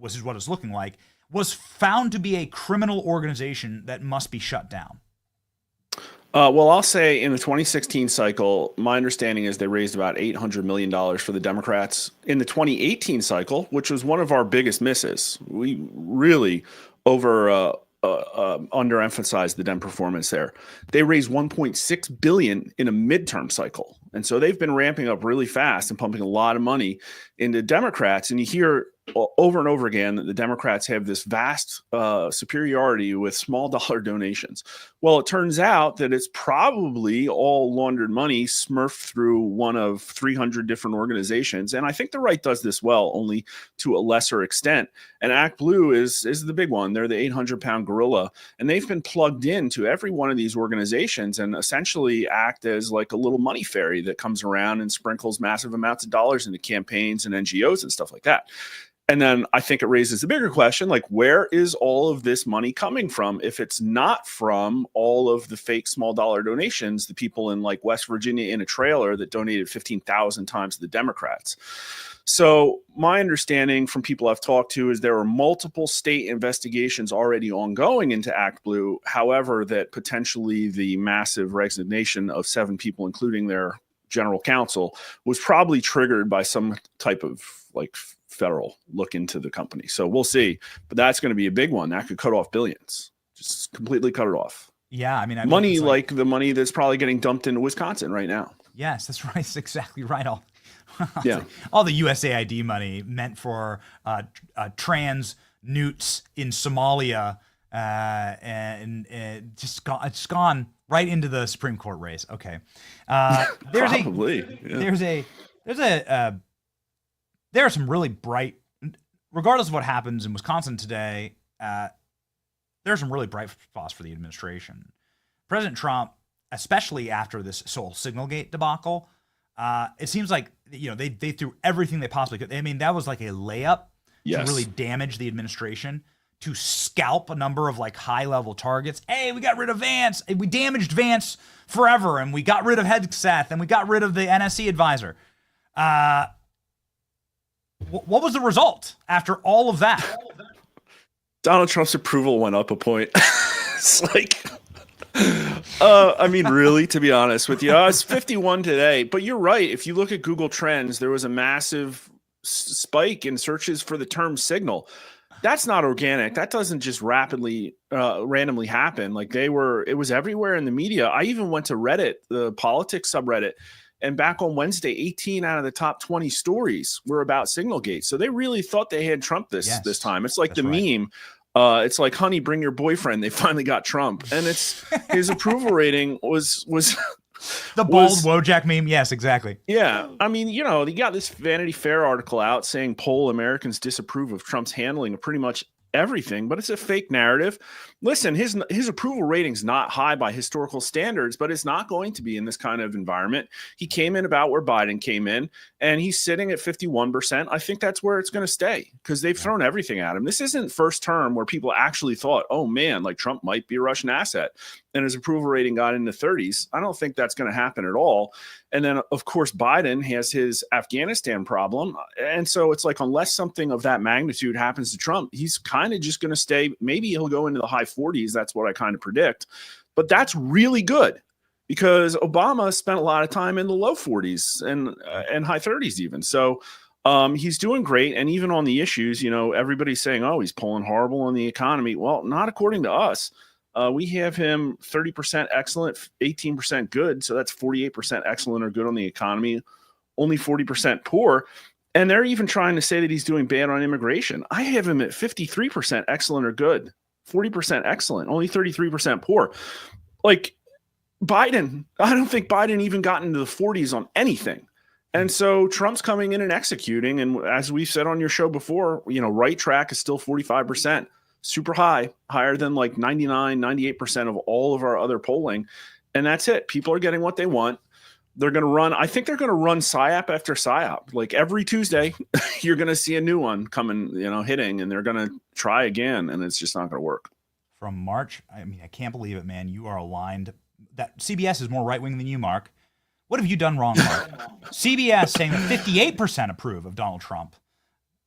this is what it's looking like, was found to be a criminal organization that must be shut down? I'll say in the 2016 cycle, my understanding is they raised about $800 million for the Democrats. In the 2018 cycle, which was one of our biggest misses, we really underemphasized the Dem performance there. They raised $1.6 billion in a midterm cycle. And so they've been ramping up really fast and pumping a lot of money into Democrats. And you hear over and over again that the Democrats have this vast superiority with small dollar donations. Well, it turns out that it's probably all laundered money smurfed through one of 300 different organizations. And I think the right does this well, only to a lesser extent. And ActBlue is the big one. They're the 800-pound gorilla. And they've been plugged into every one of these organizations and essentially act as like a little money fairy that comes around and sprinkles massive amounts of dollars into campaigns and NGOs and stuff like that. And then I think it raises the bigger question, like, where is all of this money coming from if it's not from all of the fake small dollar donations, the people in like West Virginia in a trailer that donated 15,000 times to the Democrats? So my understanding from people I've talked to is there are multiple state investigations already ongoing into ActBlue. However, that potentially the massive resignation of 7 people, including their general counsel, was probably triggered by some type of like federal look into the company. So we'll see, but that's going to be a big one. That could cut off billions, just completely cut it off. Yeah. I mean money like the money that's probably getting dumped into Wisconsin right now. Yes, that's right. That's exactly right. All yeah. All the USAID money meant for trans newts in Somalia and it's gone right into the Supreme Court race. Okay. There are some really bright, regardless of what happens in Wisconsin today, there are some really bright spots for the administration. President Trump, especially after this whole Signalgate debacle, it seems like, you know, they threw everything they possibly could. I mean, that was like a layup to really damage the administration, to scalp a number of like high-level targets. Hey, we got rid of Vance. We damaged Vance forever, and we got rid of Hegseth, and we got rid of the NSC advisor. What was the result after all of that? Donald Trump's approval went up a point. It's like, I mean, really, to be honest with you, it's 51 today. But you're right. If you look at Google Trends, there was a massive spike in searches for the term signal. That's not organic. That doesn't just randomly happen. Like it was everywhere in the media. I even went to Reddit, the politics subreddit. And back on Wednesday, 18 out of the top 20 stories were about Signalgate. So they really thought they had Trump this time. It's like meme. It's like, honey, bring your boyfriend. They finally got Trump. And it's his approval rating was the bold Wojak meme. Yes, exactly. Yeah. I mean, you know, they got this Vanity Fair article out saying poll Americans disapprove of Trump's handling of pretty much everything, but it's a fake narrative. Listen, his approval rating's not high by historical standards, but it's not going to be in this kind of environment. He came in about where Biden came in, and he's sitting at 51%. I think that's where it's going to stay because they've thrown everything at him. This isn't first term where people actually thought, oh man, like Trump might be a Russian asset, and his approval rating got into 30s. I don't think that's going to happen at all. And then, of course, Biden has his Afghanistan problem. And so it's like, unless something of that magnitude happens to Trump, he's kind of just going to stay. Maybe he'll go into the high 40s. That's what I kind of predict. But that's really good because Obama spent a lot of time in the low 40s and high 30s even. So he's doing great. And even on the issues, you know, everybody's saying, oh, he's polling horrible on the economy. Well, not according to us. We have him 30% excellent, 18% good. So that's 48% excellent or good on the economy, only 40% poor. And they're even trying to say that he's doing bad on immigration. I have him at 53% excellent or good, 40% excellent, only 33% poor. Like Biden, I don't think Biden even got into the 40s on anything. And so Trump's coming in and executing. And as we've said on your show before, you know, right track is still 45%. Super high, higher than like 99, 98% of all of our other polling. And that's it. People are getting what they want. They're going to run. I think they're going to run PSYOP after PSYOP. Like every Tuesday, you're going to see a new one coming, you know, hitting, and they're going to try again. And it's just not going to work. From March, I mean, I can't believe it, man. You are aligned. That CBS is more right wing than you, Mark. What have you done wrong, Mark? CBS saying that 58% approve of Donald Trump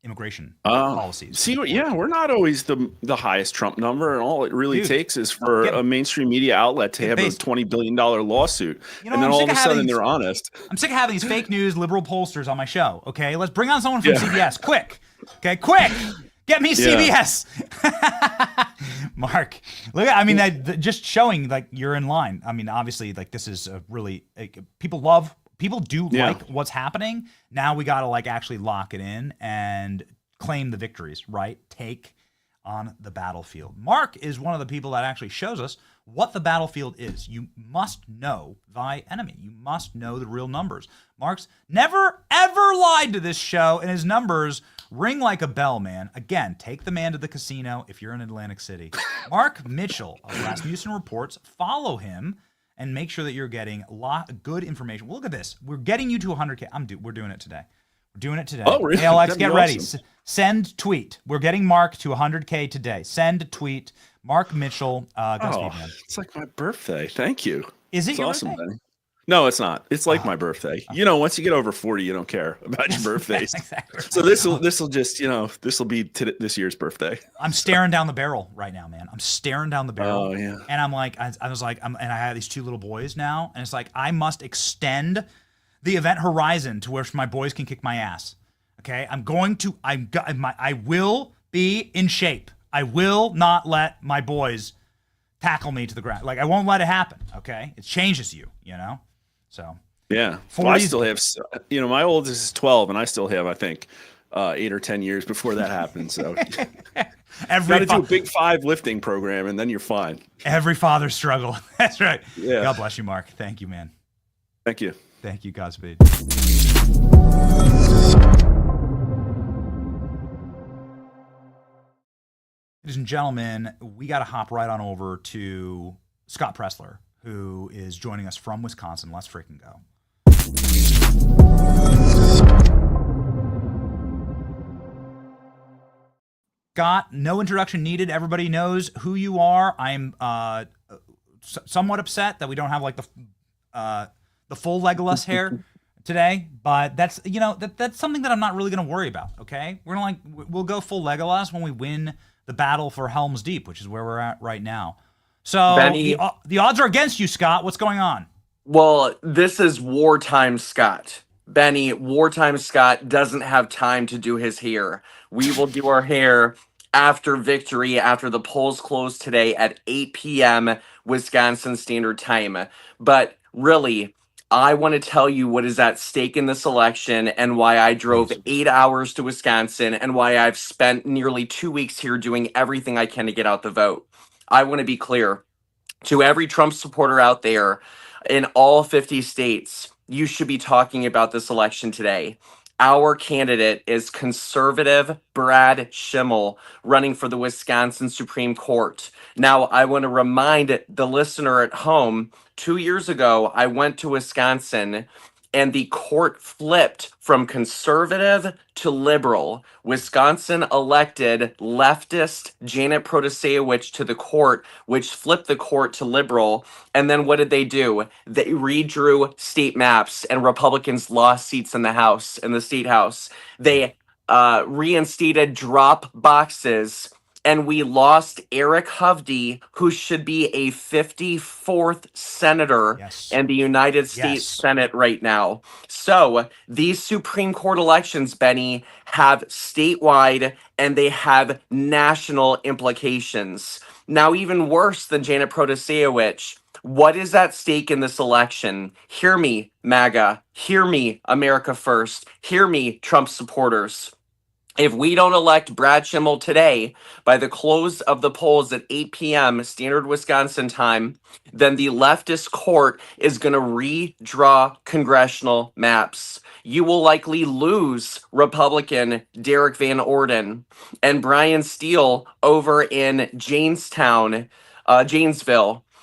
immigration policies. See, yeah, we're not always the highest Trump number, and all it really takes is for a mainstream media outlet to have a $20 billion lawsuit, you know, and then all of a sudden they're honest. I'm sick of having these fake news liberal pollsters on my show. Okay, let's bring on someone from CBS, quick. Okay, quick, get me CBS. Mark, look, I mean, just showing like you're in line. I mean, obviously, like this is a really people do like what's happening. Now we got to like actually lock it in and claim the victories, right? Take on the battlefield. Mark is one of the people that actually shows us what the battlefield is. You must know thy enemy. You must know the real numbers. Mark's never, ever lied to this show, and his numbers ring like a bell, man. Again, take the man to the casino if you're in Atlantic City. Mark Mitchell of Rasmussen Reports. Follow him and make sure that you're getting a lot of good information. Well, look at this. We're getting you to 100K. We're doing it today. We're doing it today. Oh, really? Hey, Alex, get ready. Awesome. Send tweet. We're getting Mark to 100K today. Send tweet. Mark Mitchell. Godspeed, man. It's like my birthday. Thank you. Is it it's your awesome, birthday? Benny. No, it's not. It's like my birthday. You know, once you get over 40, you don't care about your birthdays. Exactly. So this will just, this will be this year's birthday. I'm staring down the barrel right now, man. I'm staring down the barrel. Oh, yeah. And I'm like, I was like, and I have these two little boys now, and it's like I must extend the event horizon to where my boys can kick my ass. Okay, I will be in shape. I will not let my boys tackle me to the ground. Like, I won't let it happen. Okay, it changes you, So yeah, well, I still have. My oldest is 12, and I still have, I think, 8 or 10 years before that happens. So gotta do a big 5 lifting program, and then you're fine. Every father's struggle. That's right. Yeah. God bless you, Mark. Thank you, man. Thank you. Thank you, Godspeed. Ladies and gentlemen, we got to hop right on over to Scott Pressler, who is joining us from Wisconsin. Let's freaking go. Scott, no introduction needed. Everybody knows who you are. I'm somewhat upset that we don't have like the full Legolas hair today, but that's that's something that I'm not really going to worry about. Okay, we'll go full Legolas when we win the battle for Helm's Deep, which is where we're at right now. So Benny, the odds are against you, Scott. What's going on? Well, this is wartime Scott. Benny, wartime Scott doesn't have time to do his hair. We will do our hair after victory, after the polls close today at 8 p.m. Wisconsin Standard Time. But really, I want to tell you what is at stake in this election and why I drove 8 hours to Wisconsin and why I've spent nearly 2 weeks here doing everything I can to get out the vote. I want to be clear to every Trump supporter out there in all 50 states. You should be talking about this election today. Our candidate is conservative Brad Schimmel, running for the Wisconsin Supreme Court. Now, I want to remind the listener at home, 2 years ago, I went to Wisconsin and the court flipped from conservative to liberal. Wisconsin elected leftist Janet Protasevich to the court, which flipped the court to liberal. And then what did they do? They redrew state maps, and Republicans lost seats in the House, in the state House. They reinstated drop boxes, and we lost Eric Hovde, who should be a 54th senator in the United States Senate right now. So these Supreme Court elections, Benny, have statewide and they have national implications. Now, even worse than Janet Protasevich, what is at stake in this election? Hear me, MAGA. Hear me, America First. Hear me, Trump supporters. If we don't elect Brad Schimmel today by the close of the polls at 8 p.m. Standard Wisconsin time, then the leftist court is going to redraw congressional maps. You will likely lose Republican Derek Van Orden and Brian Steele over in Janesville.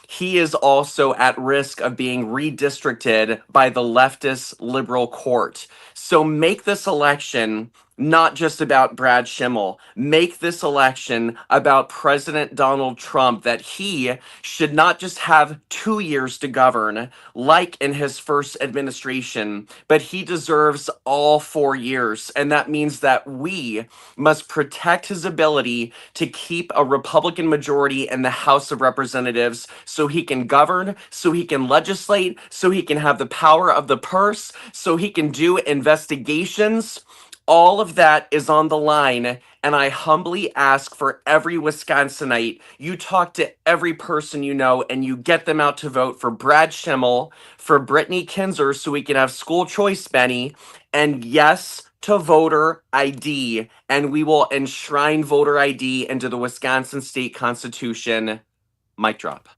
He is also at risk of being redistricted by the leftist liberal court. So make this election not just about Brad Schimmel. Make this election about President Donald Trump, that he should not just have 2 years to govern like in his first administration, but he deserves all 4 years. And that means that we must protect his ability to keep a Republican majority in the House of Representatives so he can govern, so he can legislate, so he can have the power of the purse, so he can do investigations. All of that is on the line, and I humbly ask for every Wisconsinite, you talk to every person you know, and you get them out to vote for Brad Schimmel, for Brittany Kinzer, so we can have school choice, Benny, and yes, to voter ID, and we will enshrine voter ID into the Wisconsin state constitution. Mic drop.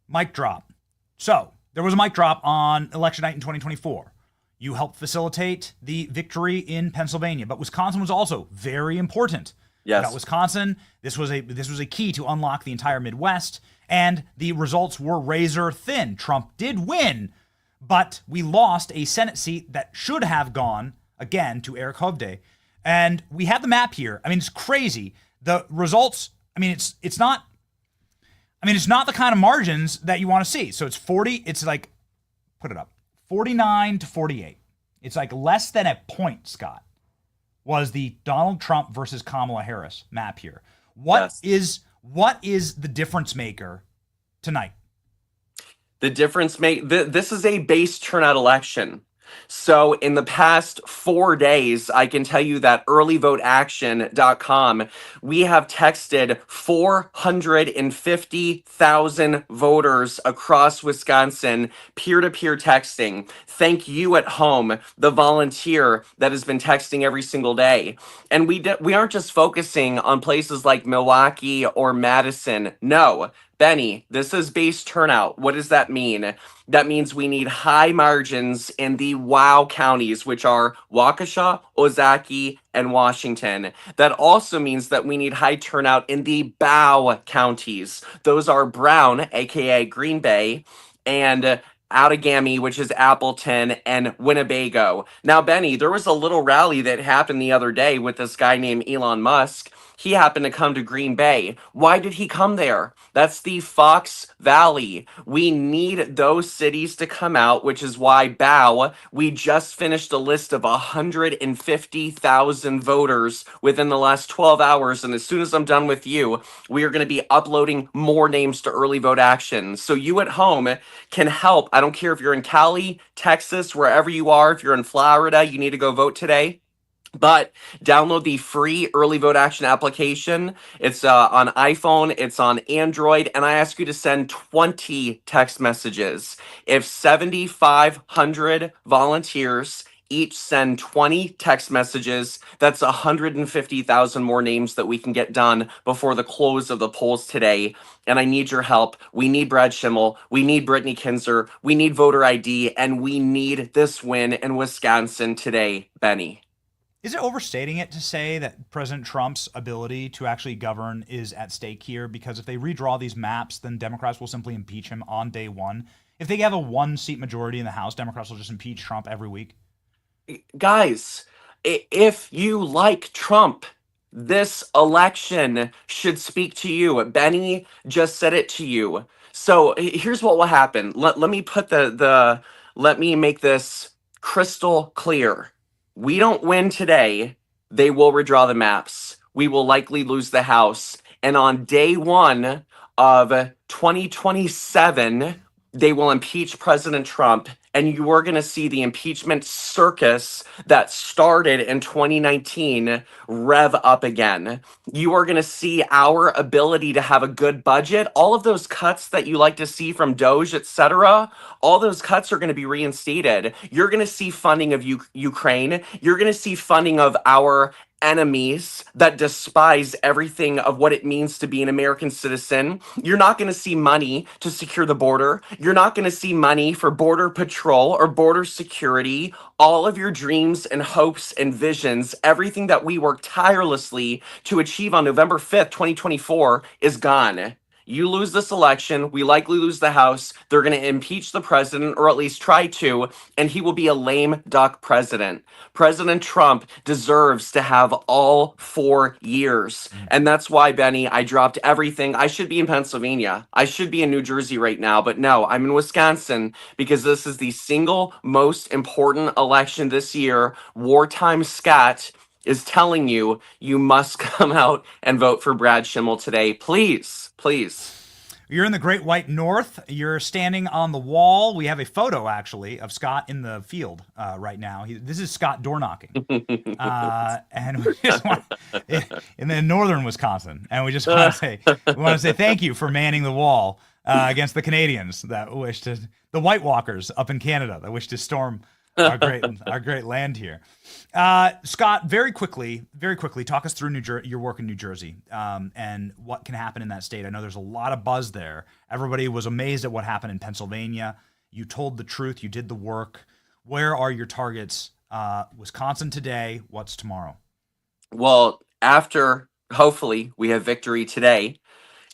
Mic drop. So there was a mic drop on election night in 2024. You helped facilitate the victory in Pennsylvania, but Wisconsin was also very important. Yes. About Wisconsin, this was a key to unlock the entire Midwest, and the results were razor thin. Trump did win, but we lost a Senate seat that should have gone again to Eric Hovde. And we have the map here. I mean, it's crazy. The results, I mean, it's not the kind of margins that you want to see. So it's 40, it's like, put it up, 49 to 48. It's like less than a point, Scott, was the Donald Trump versus Kamala Harris map here. What is the difference maker tonight? The difference this is a base turnout election. So in the past 4 days, I can tell you that earlyvoteaction.com, we have texted 450,000 voters across Wisconsin, peer-to-peer texting. Thank you at home, the volunteer that has been texting every single day. And we aren't just focusing on places like Milwaukee or Madison. No, Benny, this is base turnout. What does that mean? That means we need high margins in the WOW counties, which are Waukesha, Ozaukee, and Washington. That also means that we need high turnout in the BOW counties. Those are Brown, aka Green Bay, and Outagamie, which is Appleton, and Winnebago. Now, Benny, there was a little rally that happened the other day with this guy named Elon Musk. He happened to come to Green Bay. Why did he come there? That's the Fox Valley. We need those cities to come out, which is why BOW, we just finished a list of 150,000 voters within the last 12 hours. And as soon as I'm done with you, we are going to be uploading more names to Early Vote Action. So you at home can help. I don't care if you're in Cali, Texas, wherever you are. If you're in Florida, you need to go vote today. But download the free Early Vote Action application. It's on iPhone, it's on Android, and I ask you to send 20 text messages. If 7,500 volunteers each send 20 text messages, that's 150,000 more names that we can get done before the close of the polls today. And I need your help. We need Brad Schimmel. We need Brittany Kinzer. We need voter ID. And we need this win in Wisconsin today, Benny. Is it overstating it to say that President Trump's ability to actually govern is at stake here? Because if they redraw these maps, then Democrats will simply impeach him on day one. If they have a 1-seat majority in the House, Democrats will just impeach Trump every week. Guys, if you like Trump, this election should speak to you. Benny just said it to you. So here's what will happen. Let me put let me make this crystal clear. We don't win today, they will redraw the maps. We will likely lose the House. And on day one of 2027, they will impeach President Trump. And you are going to see the impeachment circus that started in 2019 rev up again. You are going to see our ability to have a good budget. All of those cuts that you like to see from Doge, etc., all those cuts are going to be reinstated. You're going to see funding of Ukraine. You're going to see funding of our enemies that despise everything of what it means to be an American citizen. You're not going to see money to secure the border. You're not going to see money for border patrol or border security. All of your dreams and hopes and visions, everything that we worked tirelessly to achieve on November 5th, 2024 is gone. You lose this election, we likely lose the House, they're going to impeach the president, or at least try to, and he will be a lame duck president. President Trump deserves to have all 4 years. And that's why, Benny, I dropped everything. I should be in Pennsylvania. I should be in New Jersey right now, but no, I'm in Wisconsin because this is the single most important election this year. Wartime Scott is telling you, you must come out and vote for Brad Schimmel today. Please, please. You're in the Great White North. You're standing on the wall. We have a photo, actually, of Scott in the field right now. This is Scott door knocking. And we just want, in the northern Wisconsin. And we just want to say thank you for manning the wall against the Canadians that wish to, the White Walkers up in Canada that wish to storm our great land here. Scott, very quickly, talk us through your work in New Jersey and what can happen in that state. I know there's a lot of buzz there. Everybody was amazed at what happened in Pennsylvania. You told the truth. You did the work. Where are your targets? Wisconsin today. What's tomorrow? Well, after hopefully we have victory today,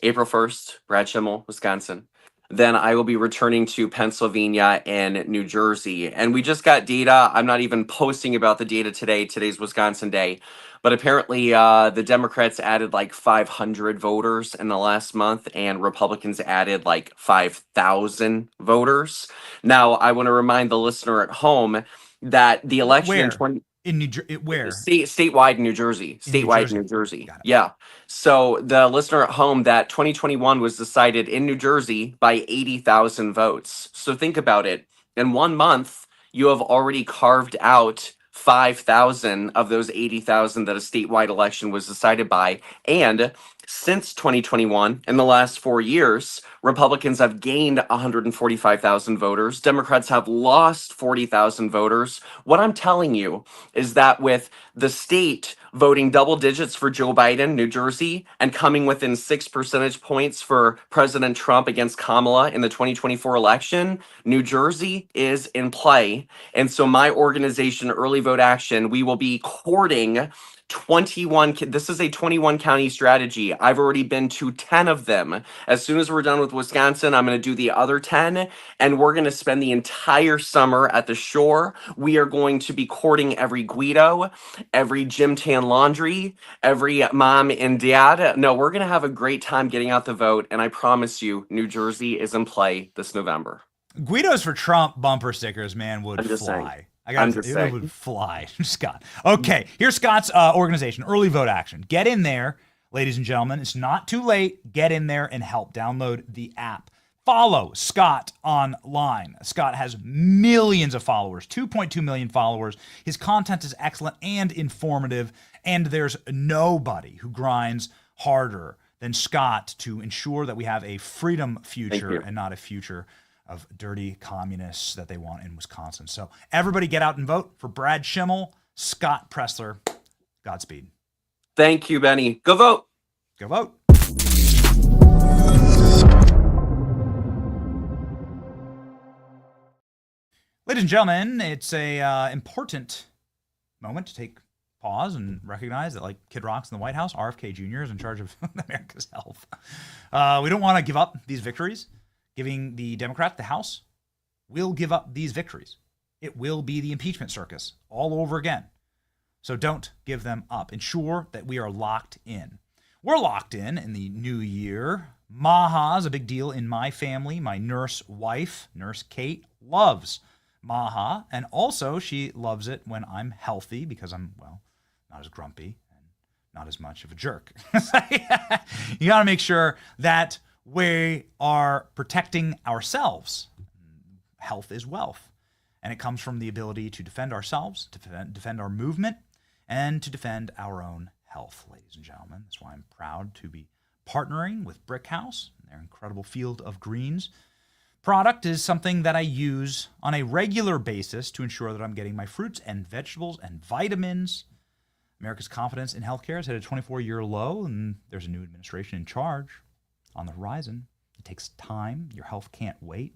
April 1st, Brad Schimmel, Wisconsin. Then I will be returning to Pennsylvania and New Jersey. And we just got data. I'm not even posting about the data today. Today's Wisconsin Day. But apparently the Democrats added like 500 voters in the last month, and Republicans added like 5,000 voters. Now, I want to remind the listener at home that the election in 20... In New Jersey, where? Statewide in New Jersey. Statewide in New Jersey. Yeah. So the listener at home, that 2021 was decided in New Jersey by 80,000 votes. So think about it. In 1 month, you have already carved out 5,000 of those 80,000 that a statewide election was decided by. And since 2021, in the last 4 years, Republicans have gained 145,000 voters. Democrats have lost 40,000 voters. What I'm telling you is that with the state voting double digits for Joe Biden, New Jersey, and coming within 6 percentage points for President Trump against Kamala in the 2024 election, New Jersey is in play. And so my organization, Early Vote Action, we will be courting 21. This is a 21 county strategy. I've already been to 10 of them. As soon as we're done with Wisconsin, I'm going to do the other 10, and we're going to spend the entire summer at the shore. We are going to be courting every Guido, every Jim Tan Laundry, every mom and dad. No, we're going to have a great time getting out the vote, and I promise you, New Jersey is in play this November. Guidos for Trump bumper stickers, man, would fly. It would fly, Scott. Okay, here's Scott's organization, Early Vote Action. Get in there, ladies and gentlemen. It's not too late. Get in there and help. Download the app. Follow Scott online. Scott has millions of followers, 2.2 million followers. His content is excellent and informative, and there's nobody who grinds harder than Scott to ensure that we have a freedom future and not a future of dirty communists that they want in Wisconsin. So everybody get out and vote for Brad Schimmel, Scott Pressler. Godspeed. Thank you, Benny. Go vote. Go vote. Ladies and gentlemen, it's a important moment to take pause and recognize that, like Kid Rock's in the White House, RFK Jr. is in charge of America's health. We don't want to give up these victories. Giving the Democrat the House will give up these victories. It will be the impeachment circus all over again. So don't give them up. Ensure that we are locked in. We're locked in the new year. MAGA is a big deal in my family. My nurse wife, Nurse Kate, loves MAGA. And also she loves it when I'm healthy because I'm, well, not as grumpy and not as much of a jerk. You got to make sure that we are protecting ourselves. Health is wealth, and it comes from the ability to defend ourselves, to defend our movement, and to defend our own health, ladies and gentlemen. That's why I'm proud to be partnering with Brickhouse and their incredible Field of Greens product is something that I use on a regular basis to ensure that I'm getting my fruits and vegetables and vitamins. America's confidence in healthcare has hit a 24-year low, and there's a new administration in charge on the horizon. It takes time. Your health can't wait.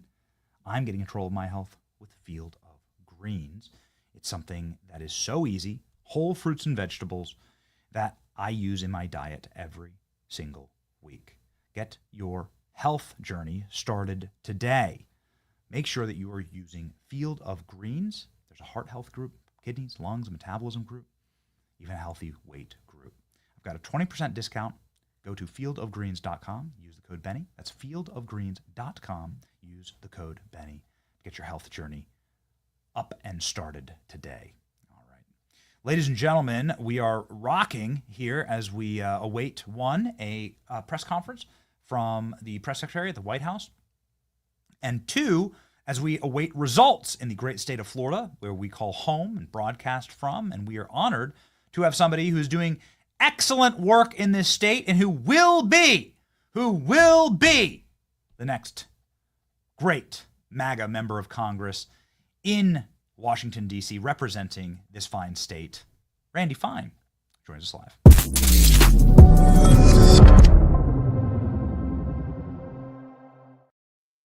I'm getting control of my health with Field of Greens. It's something that is so easy, whole fruits and vegetables that I use in my diet every single week. Get your health journey started today. Make sure that you are using Field of Greens. There's a heart health group, kidneys, lungs, metabolism group, even a healthy weight group. I've got a 20% discount. Go to fieldofgreens.com, use the code Benny. That's fieldofgreens.com, use the code Benny to get your health journey up and started today. All right. Ladies and gentlemen, we are rocking here as we await, a press conference from the press secretary at the White House, and two, as we await results in the great state of Florida, where we call home and broadcast from, and we are honored to have somebody who's doing excellent work in this state and who will be the next great MAGA member of Congress in Washington, D.C., representing this fine state, Randy Fine, joins us live.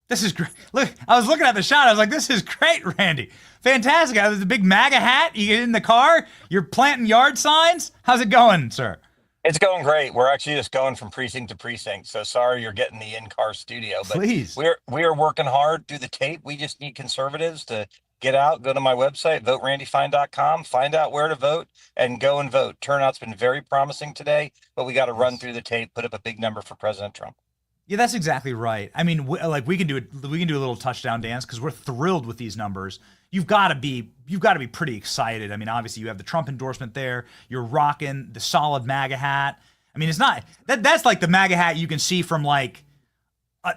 This is great. Look, I was looking at the shot. I was like, this is great, Randy. Fantastic. I was the big MAGA hat. You get in the car. You're planting yard signs. How's it going, sir? It's going great. We're actually just going from precinct to precinct. So sorry you're getting the in-car studio. But Please. we are working hard through the tape. We just need conservatives to get out, go to my website, voterandyfine.com, find out where to vote, and go and vote. Turnout's been very promising today, but we got to run through the tape, put up a big number for President Trump. Yeah, that's exactly right. I mean, we can do it. We can do a little touchdown dance because we're thrilled with these numbers. You've got to be pretty excited. I mean, obviously you have the Trump endorsement there. You're rocking the solid MAGA hat. I mean, it's not that's like the MAGA hat you can see from like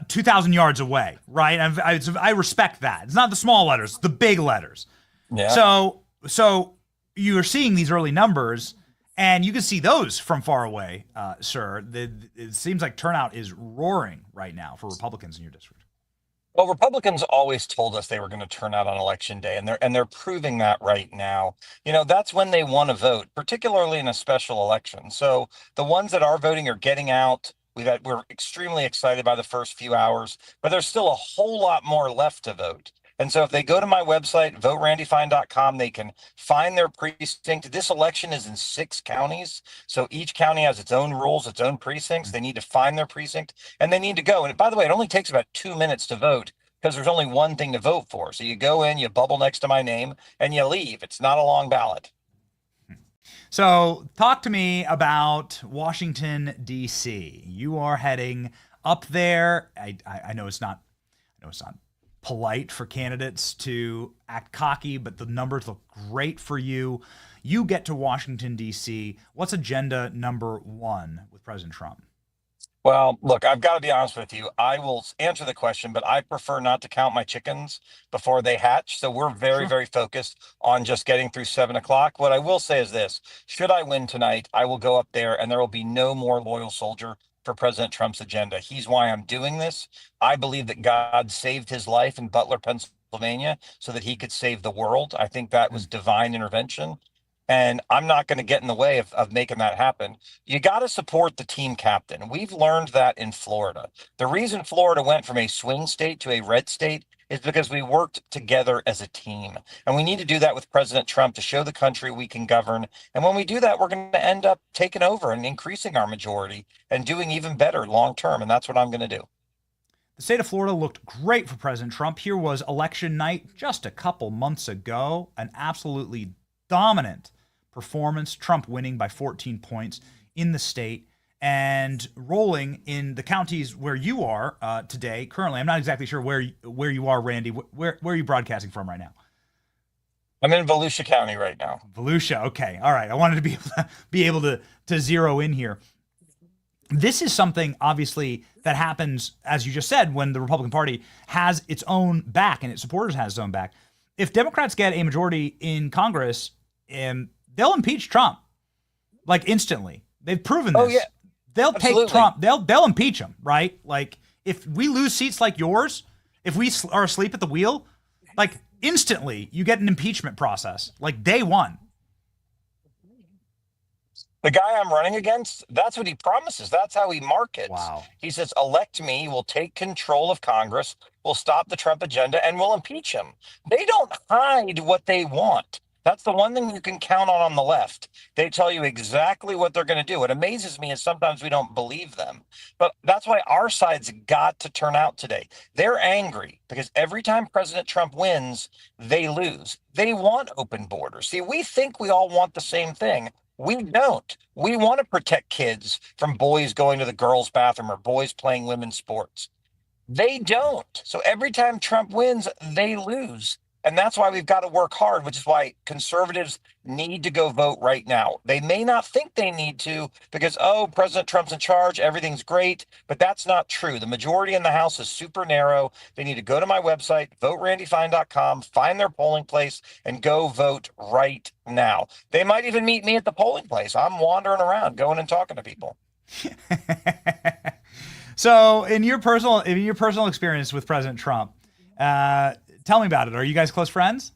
2,000 yards away, right? I respect that. It's not the small letters, it's the big letters. Yeah. So you're seeing these early numbers. And you can see those from far away, sir. It seems like turnout is roaring right now for Republicans in your district. Well, Republicans always told us they were going to turn out on election day, and they're proving that right now. You know, that's when they want to vote, particularly in a special election. So the ones that are voting are getting out. We're extremely excited by the first few hours, but there's still a whole lot more left to vote. And so if they go to my website, voterandyfine.com, they can find their precinct. This election is in 6 counties. So each county has its own rules, its own precincts. They need to find their precinct and they need to go. And by the way, it only takes about 2 minutes to vote because there's only one thing to vote for. So you go in, you bubble next to my name and you leave. It's not a long ballot. So talk to me about Washington, D.C. You are heading up there. I know it's not polite for candidates to act cocky, but the numbers look great for you. You get to Washington, D.C. What's agenda number 1 with President Trump? Well, look, I've got to be honest with you. I will answer the question, but I prefer not to count my chickens before they hatch. So we're very focused on just getting through 7 o'clock. What I will say is this: should I win tonight, I will go up there and there will be no more loyal soldier for President Trump's agenda. He's why I'm doing this. I believe that God saved his life in Butler, Pennsylvania, so that he could save the world. I think that was divine intervention. And I'm not going to get in the way of making that happen. You got to support the team captain. We've learned that in Florida. The reason Florida went from a swing state to a red state is because we worked together as a team. And we need to do that with President Trump to show the country we can govern. And when we do that, we're going to end up taking over and increasing our majority and doing even better long term. And that's what I'm going to do. The state of Florida looked great for President Trump. Here was election night just a couple months ago. An absolutely dominant performance. Trump winning by 14 points in the state and rolling in the counties where you are today. Currently, I'm not exactly sure where you are, Randy. Where are you broadcasting from right now? I'm in Volusia County right now. Volusia. Okay. All right. I wanted to be able to zero in here. This is something, obviously, that happens, as you just said, when the Republican Party has its own back and its supporters has its own back. If Democrats get a majority in Congress, they'll impeach Trump, like instantly. They've proven this. Oh, yeah. They'll Absolutely. take Trump. They'll impeach him, right? Like if we lose seats like yours, if we are asleep at the wheel, like instantly you get an impeachment process, like day one. The guy I'm running against, that's what he promises. That's how he markets. Wow. He says, elect me, we'll take control of Congress, we'll stop the Trump agenda, and we'll impeach him. They don't hide what they want. That's the one thing you can count on the left. They tell you exactly what they're going to do. What amazes me is sometimes we don't believe them. But that's why our side's got to turn out today. They're angry because every time President Trump wins, they lose. They want open borders. See, we think we all want the same thing. We don't. We want to protect kids from boys going to the girls' bathroom or boys playing women's sports. They don't. So every time Trump wins, they lose. And that's why we've got to work hard, which is why conservatives need to go vote right now. They may not think they need to because, oh, President Trump's in charge, everything's great, but that's not true. The majority in the House is super narrow. They need to go to my website, voterandyfine.com, find their polling place, and go vote right now. They might even meet me at the polling place. I'm wandering around, going and talking to people. So in your personal experience with President Trump, tell me about it. Are you guys close friends?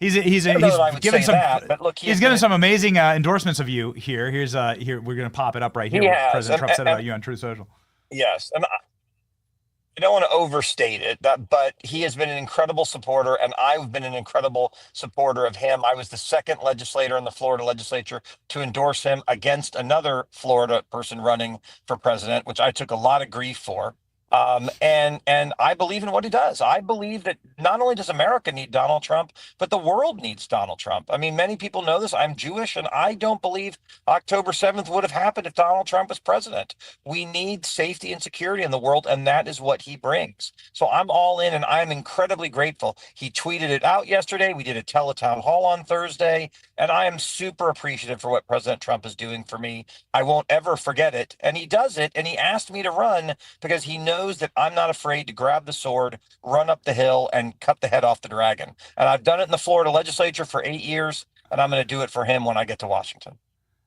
He's I don't know he's that I would given say some that, but look, he's given some amazing endorsements of you here. Here's here we're gonna pop it up right here. he What has, President Trump said about you on Truth Social. yes, and I don't want to overstate it, but he has been an incredible supporter, and I've been an incredible supporter of him. I was the second legislator in the Florida legislature to endorse him against another Florida person running for president, which I took a lot of grief for. And I believe in what he does. I believe that not only does America need Donald Trump, but the world needs Donald Trump. I mean, many people know this. I'm Jewish, and I don't believe October 7th would have happened if Donald Trump was president. We need safety and security in the world, and that is what he brings. So I'm all in, and I'm incredibly grateful. He tweeted it out yesterday. We did a teletown hall on Thursday, and I am super appreciative for what President Trump is doing for me. I won't ever forget it. And he does it, and he asked me to run because he knows that I'm not afraid to grab the sword, run up the hill, and cut the head off the dragon. And I've done it in the Florida legislature for 8 years, and I'm going to do it for him when I get to Washington.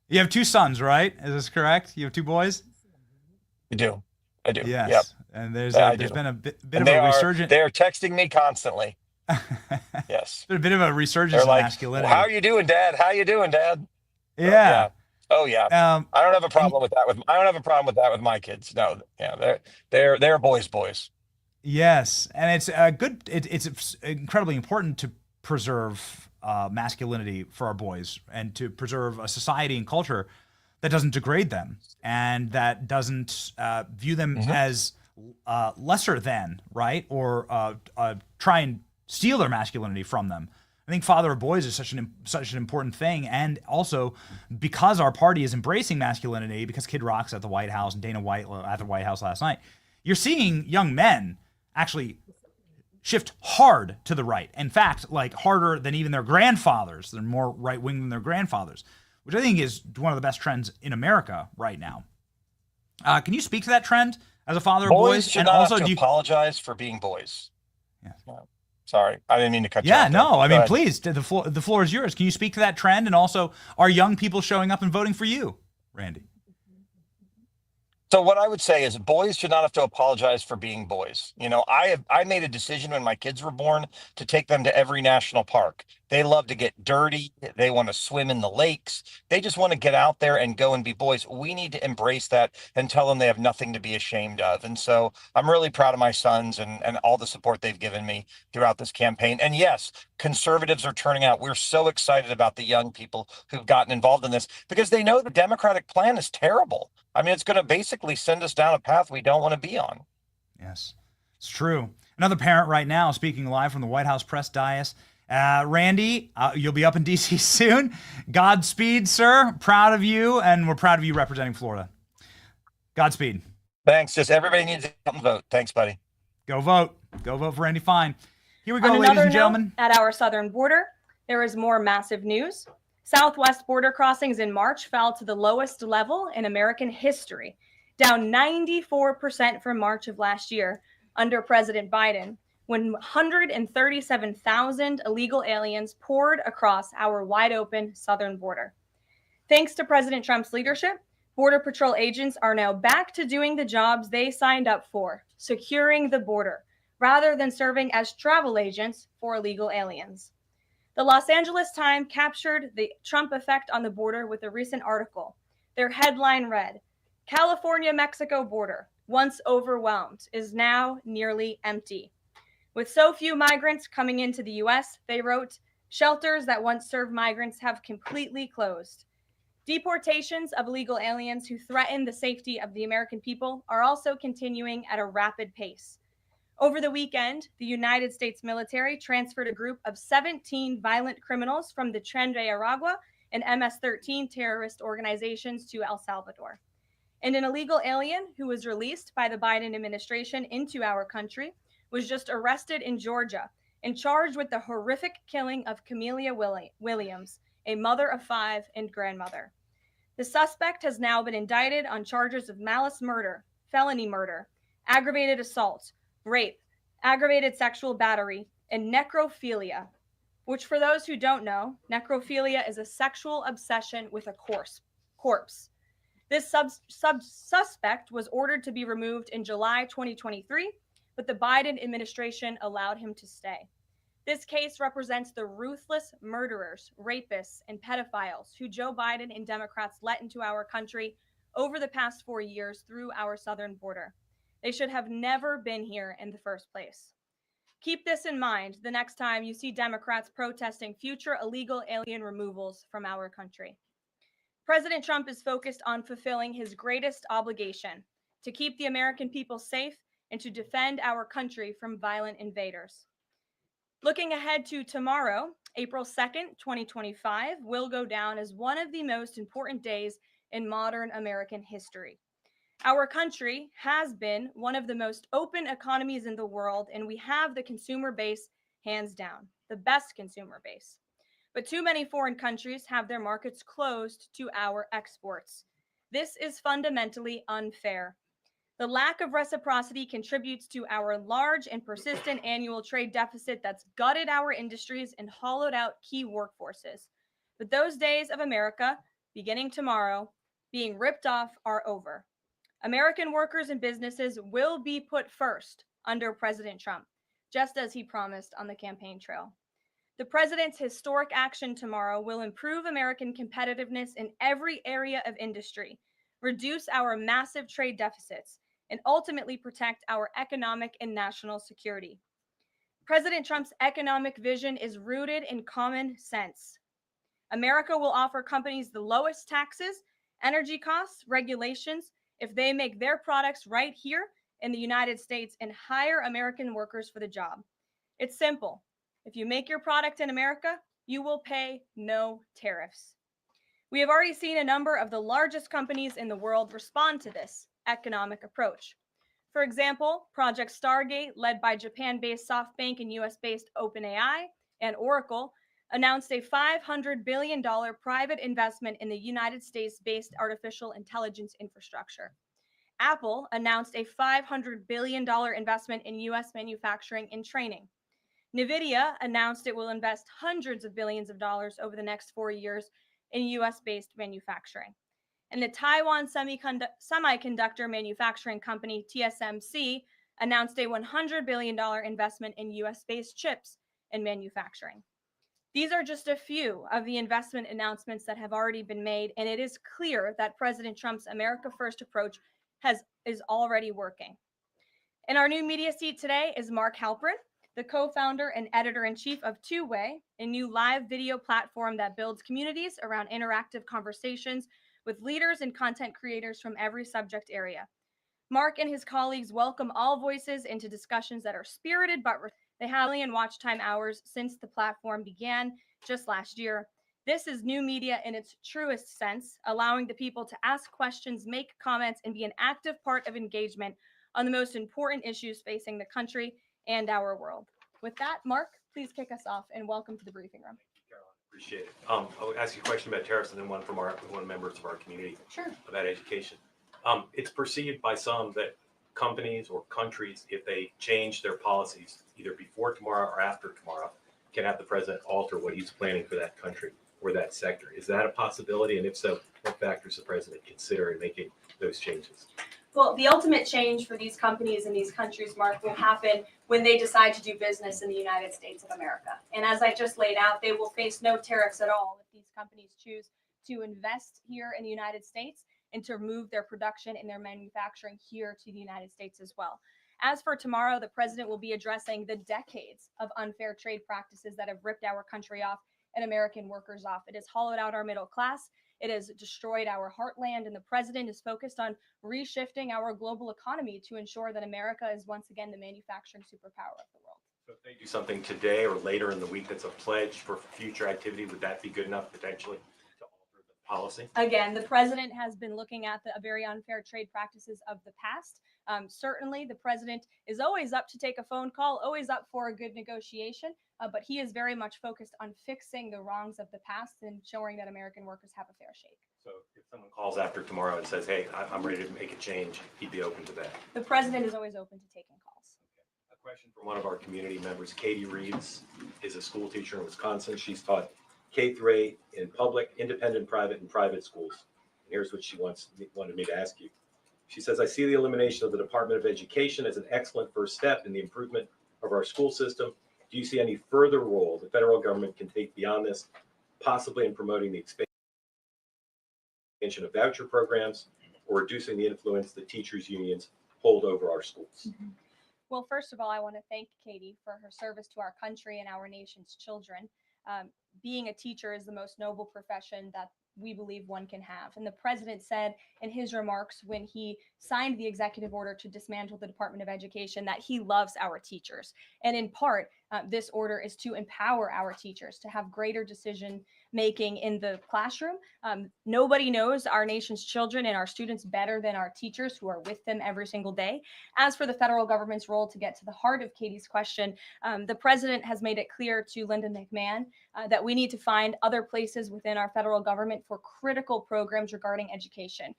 You have 2 sons, right? Is this correct? You have 2 boys? I do. Yes. Yep. And there's been a bit and of a resurgence. They're texting me constantly. Yes. There's a bit of a resurgence in masculinity. How are you doing, Dad? How you doing, Dad? Yeah. Oh yeah. I don't have a problem with that. I don't have a problem with that with my kids. No. Yeah. They're boys. Yes, and it's good. It's incredibly important to preserve masculinity for our boys and to preserve a society and culture that doesn't degrade them and that doesn't view them as lesser than, right? Or try and steal their masculinity from them. I think Father of Boys is such an important thing, and also because our party is embracing masculinity, because Kid Rock's at the White House and Dana White at the White House last night, you're seeing young men actually shift hard to the right. In fact, like harder than even their grandfathers. They're more right-wing than their grandfathers, which I think is one of the best trends in America right now. Can you speak to that trend as a father of boys? Should not have to apologize for being boys. Yeah. No. Sorry, I didn't mean to cut you off. Yeah, no, I mean, ahead. please, the floor is yours. Can you speak to that trend? And also, are young people showing up and voting for you, Randy? So what I would say is boys should not have to apologize for being boys. You know, I made a decision when my kids were born to take them to every national park. They love to get dirty. They want to swim in the lakes. They just want to get out there and go and be boys. We need to embrace that and tell them they have nothing to be ashamed of. And so I'm really proud of my sons and all the support they've given me throughout this campaign. And yes, conservatives are turning out. We're so excited about the young people who've gotten involved in this because they know the Democratic plan is terrible. I mean, it's going to basically send us down a path we don't want to be on. Yes, it's true. Another parent right now speaking live from the White House press dais. Randy, you'll be up in D.C. soon. Godspeed, sir. Proud of you, and we're proud of you representing Florida. Godspeed. Thanks. Just everybody needs to come vote. Thanks, buddy. Go vote. Go vote for Randy Fine. Here we go, On ladies another and gentlemen. note, at our southern border, there is more massive news. Southwest border crossings in March fell to the lowest level in American history, down 94% from March of last year under President Biden, when 137,000 illegal aliens poured across our wide-open southern border. Thanks to President Trump's leadership, Border Patrol agents are now back to doing the jobs they signed up for, securing the border, rather than serving as travel agents for illegal aliens. The Los Angeles Times captured the Trump effect on the border with a recent article. Their headline read, "California-Mexico border, once overwhelmed, is now nearly empty." With so few migrants coming into the U.S., they wrote, "Shelters that once served migrants have completely closed." Deportations of illegal aliens who threaten the safety of the American people are also continuing at a rapid pace. Over the weekend, the United States military transferred a group of 17 violent criminals from the Tren de Aragua and MS-13 terrorist organizations to El Salvador. And an illegal alien who was released by the Biden administration into our country was just arrested in Georgia and charged with the horrific killing of Camelia Williams, a mother of 5 and grandmother. The suspect has now been indicted on charges of malice murder, felony murder, aggravated assault, rape, aggravated sexual battery, and necrophilia, which for those who don't know, necrophilia is a sexual obsession with a corpse. This suspect was ordered to be removed in July 2023, but the Biden administration allowed him to stay. This case represents the ruthless murderers, rapists, and pedophiles who Joe Biden and Democrats let into our country over the past 4 years through our southern border. They should have never been here in the first place. Keep this in mind the next time you see Democrats protesting future illegal alien removals from our country. President Trump is focused on fulfilling his greatest obligation, to keep the American people safe and to defend our country from violent invaders. Looking ahead to tomorrow, April 2nd, 2025, will go down as one of the most important days in modern American history. Our country has been one of the most open economies in the world, and we have the consumer base hands down, the best consumer base. But too many foreign countries have their markets closed to our exports. This is fundamentally unfair. The lack of reciprocity contributes to our large and persistent annual trade deficit that's gutted our industries and hollowed out key workforces. But those days of America, beginning tomorrow, being ripped off are over. American workers and businesses will be put first under President Trump, just as he promised on the campaign trail. The president's historic action tomorrow will improve American competitiveness in every area of industry, reduce our massive trade deficits, and ultimately protect our economic and national security. President Trump's economic vision is rooted in common sense. America will offer companies the lowest taxes, energy costs, regulations, if they make their products right here in the United States and hire American workers for the job. It's simple. If you make your product in America, you will pay no tariffs. We have already seen a number of the largest companies in the world respond to this economic approach. For example, Project Stargate, led by Japan-based SoftBank and US-based OpenAI, and Oracle, announced a $500 billion private investment in the United States-based artificial intelligence infrastructure. Apple announced a $500 billion investment in US manufacturing and training. NVIDIA announced it will invest hundreds of billions of dollars over the next 4 years in US-based manufacturing. And the Taiwan semiconductor manufacturing company TSMC announced a $100 billion investment in US-based chips and manufacturing. These are just a few of the investment announcements that have already been made, and it is clear that President Trump's America First approach is already working. In our new media seat today is Mark Halperin, the co-founder and editor-in-chief of Two Way, a new live video platform that builds communities around interactive conversations with leaders and content creators from every subject area. Mark and his colleagues welcome all voices into discussions that are spirited, but they have a million watch time hours since the platform began just last year. This is new media in its truest sense, allowing the people to ask questions, make comments, and be an active part of engagement on the most important issues facing the country and our world. With that, Mark, please kick us off and welcome to the briefing room. Appreciate it. I'll ask you a question about tariffs and then one from one members of our community about education. It's perceived by some that companies or countries, if they change their policies either before tomorrow or after tomorrow, can have the president alter what he's planning for that country or that sector. Is that a possibility? And if so, what factors the president consider in making those changes? Well, the ultimate change for these companies and these countries, Mark, will happen when they decide to do business in the United States of America. And as I just laid out, they will face no tariffs at all if these companies choose to invest here in the United States and to move their production and their manufacturing here to the United States as well. As for tomorrow, the president will be addressing the decades of unfair trade practices that have ripped our country off and American workers off. It has hollowed out our middle class. It has destroyed our heartland, and the president is focused on reshifting our global economy to ensure that America is once again the manufacturing superpower of the world. So if they do something today or later in the week that's a pledge for future activity, would that be good enough potentially to alter the policy? Again, the president has been looking at the very unfair trade practices of the past. Certainly, the president is always up to take a phone call, always up for a good negotiation, but he is very much focused on fixing the wrongs of the past and ensuring that American workers have a fair shake. So if someone calls after tomorrow and says, hey, I'm ready to make a change, he'd be open to that? The president is always open to taking calls. A question from one of our community members, Katie Reeves, is a school teacher in Wisconsin. She's taught K through 8 in public, independent, private, and private schools. And here's what she wanted me to ask you. She says, I see the elimination of the Department of Education as an excellent first step in the improvement of our school system. Do Do you see any further role the federal government can take beyond this, possibly in promoting the expansion of voucher programs or reducing the influence that teachers' unions hold over our schools? Well, first of all, I want to thank Katie for her service to our country and our nation's children. Being a teacher is the most noble profession that we believe one can have. And the president said in his remarks when he signed the executive order to dismantle the Department of Education that he loves our teachers. And in part, this order is to empower our teachers to have greater decision making in the classroom. Nobody knows our nation's children and our students better than our teachers who are with them every single day. As for the federal government's role, to get to the heart of Katie's question, the president has made it clear to Linda McMahon that we need to find other places within our federal government for critical programs regarding education,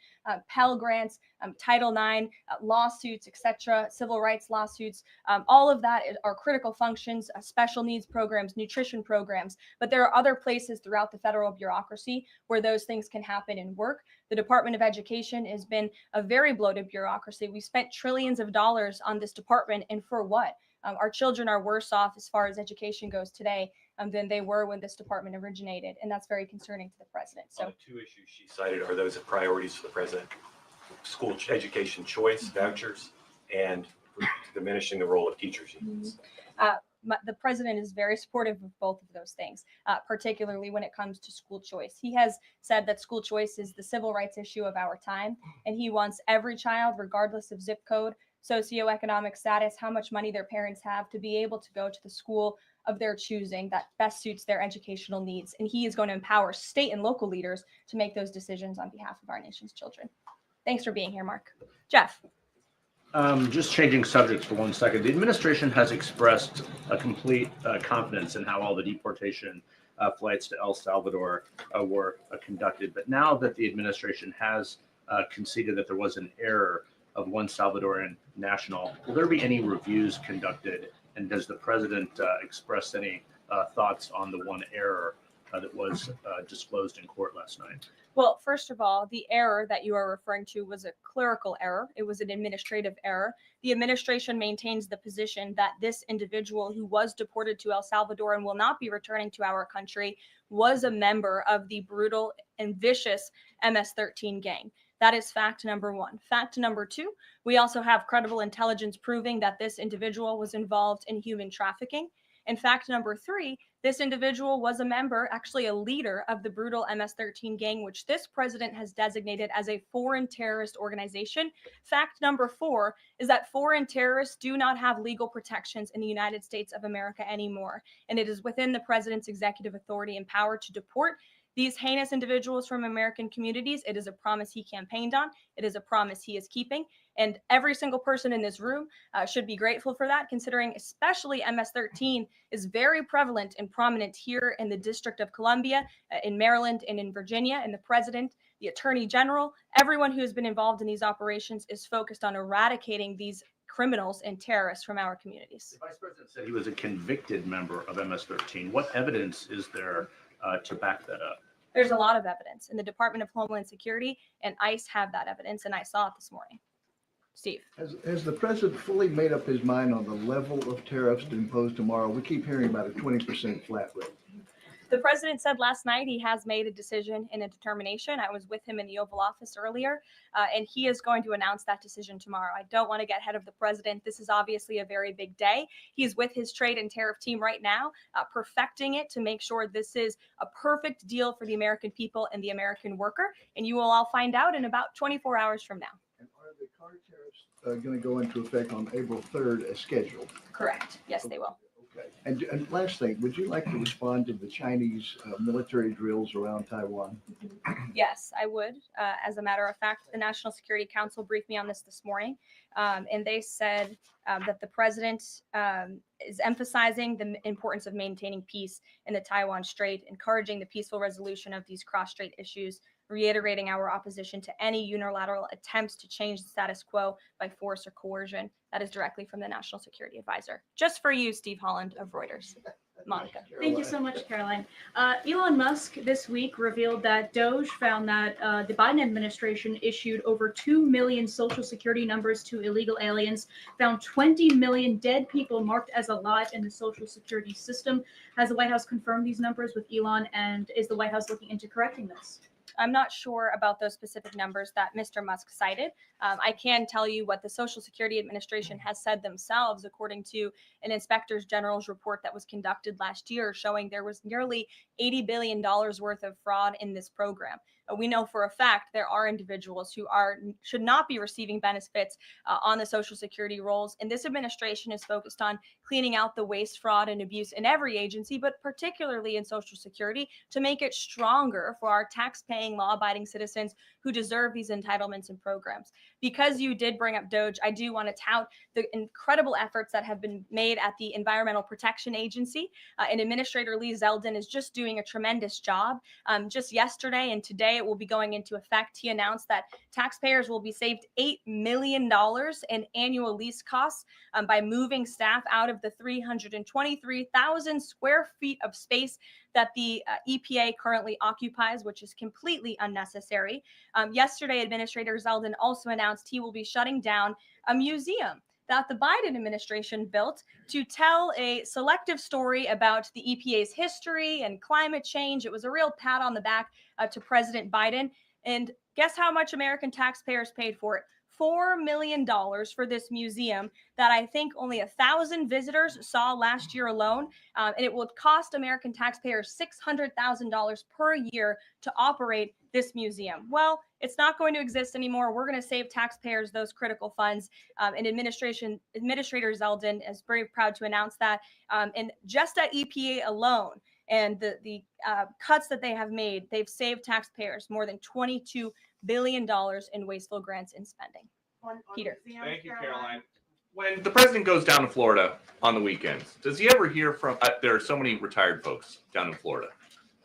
Pell Grants, Title IX, lawsuits, etc., civil rights lawsuits. All of that are critical functions, special needs programs, nutrition programs. But there are other places throughout the federal bureaucracy where those things can happen and work. The Department of Education has been a very bloated bureaucracy. We spent trillions of dollars on this department, and for what? Our children are worse off as far as education goes today than they were when this department originated, and that's very concerning to the president. So, the two issues she cited are those priorities for the president: school education choice, vouchers, and diminishing the role of teachers unions. The president is very supportive of both of those things, particularly when it comes to school choice. He has said that school choice is the civil rights issue of our time, and he wants every child, regardless of zip code, socioeconomic status, how much money their parents have, to be able to go to the school of their choosing that best suits their educational needs. And he is going to empower state and local leaders to make those decisions on behalf of our nation's children. Thanks for being here, Mark. Jeff. Just changing subjects for 1 second. The administration has expressed a complete confidence in how all the deportation flights to El Salvador were conducted. But now that the administration has conceded that there was an error of one Salvadoran national, will there be any reviews conducted? And does the president express any thoughts on the one error that was disclosed in court last night? Well, first of all, the error that you are referring to was a clerical error. It was an administrative error. The administration maintains the position that this individual who was deported to El Salvador and will not be returning to our country was a member of the brutal and vicious MS-13 gang. That is fact number one. Fact number two, we also have credible intelligence proving that this individual was involved in human trafficking. And fact number three, this individual was a member, actually a leader of the brutal MS-13 gang, which this president has designated as a foreign terrorist organization. Fact number four is that foreign terrorists do not have legal protections in the United States of America anymore. And it is within the president's executive authority and power to deport these heinous individuals from American communities. It is a promise he campaigned on. It is a promise he is keeping. And every single person in this room should be grateful for that, considering especially MS-13 is very prevalent and prominent here in the District of Columbia, in Maryland, and in Virginia. And the president, the attorney general, everyone who has been involved in these operations is focused on eradicating these criminals and terrorists from our communities. The vice president said he was a convicted member of MS-13. What evidence is there to back that up? There's a lot of evidence, and the Department of Homeland Security and ICE have that evidence, and I saw it this morning. Steve. Has the president fully made up his mind on the level of tariffs to impose tomorrow? We keep hearing about a 20% flat rate. The president said last night he has made a decision and a determination. I was with him in the Oval Office earlier, and he is going to announce that decision tomorrow. I don't want to get ahead of the president. This is obviously a very big day. He's with his trade and tariff team right now, perfecting it to make sure this is a perfect deal for the American people and the American worker. And you will all find out in about 24 hours from now. And are the car tariffs going to go into effect on April 3rd as scheduled? Correct. Yes, they will. Okay. And last thing, would you like to respond to the Chinese military drills around Taiwan? Yes, I would. As a matter of fact, the National Security Council briefed me on this morning, and they said that the president is emphasizing the importance of maintaining peace in the Taiwan Strait, encouraging the peaceful resolution of these cross-strait issues, reiterating our opposition to any unilateral attempts to change the status quo by force or coercion. That is directly from the National Security Advisor. Just for you, Steve Holland of Reuters. Monica. Thank you so much, Caroline. Elon Musk this week revealed that Doge found that the Biden administration issued over 2 million social security numbers to illegal aliens, found 20 million dead people marked as alive in the social security system. Has the White House confirmed these numbers with Elon, and is the White House looking into correcting this? I'm not sure about those specific numbers that Mr. Musk cited. I can tell you what the Social Security Administration has said themselves, according to an Inspector General's report that was conducted last year, showing there was nearly $80 billion worth of fraud in this program. We know for a fact there are individuals who should not be receiving benefits on the Social Security rolls, and this administration is focused on cleaning out the waste, fraud, and abuse in every agency, but particularly in Social Security, to make it stronger for our tax-paying, law-abiding citizens who deserve these entitlements and programs. Because you did bring up Doge, I do want to tout the incredible efforts that have been made at the Environmental Protection Agency, and Administrator Lee Zeldin is just doing a tremendous job. Just yesterday and today, it will be going into effect. He announced that taxpayers will be saved $8 million in annual lease costs by moving staff out of the 323,000 square feet of space that the EPA currently occupies, which is completely unnecessary. Yesterday, Administrator Zeldin also announced he will be shutting down a museum that the Biden administration built to tell a selective story about the EPA's history and climate change. It was a real pat on the back to President Biden. And guess how much American taxpayers paid for it? $4 million for this museum that I think only 1,000 visitors saw last year alone. And it will cost American taxpayers $600,000 per year to operate this museum. Well, it's not going to exist anymore. We're going to save taxpayers those critical funds. And Administrator Zeldin is very proud to announce that. And just at EPA alone, and the cuts that they have made, they've saved taxpayers more than $22 billion in wasteful grants and spending. Peter. Thank you, Caroline. When the president goes down to Florida on the weekends, does he ever hear from, there are so many retired folks down in Florida,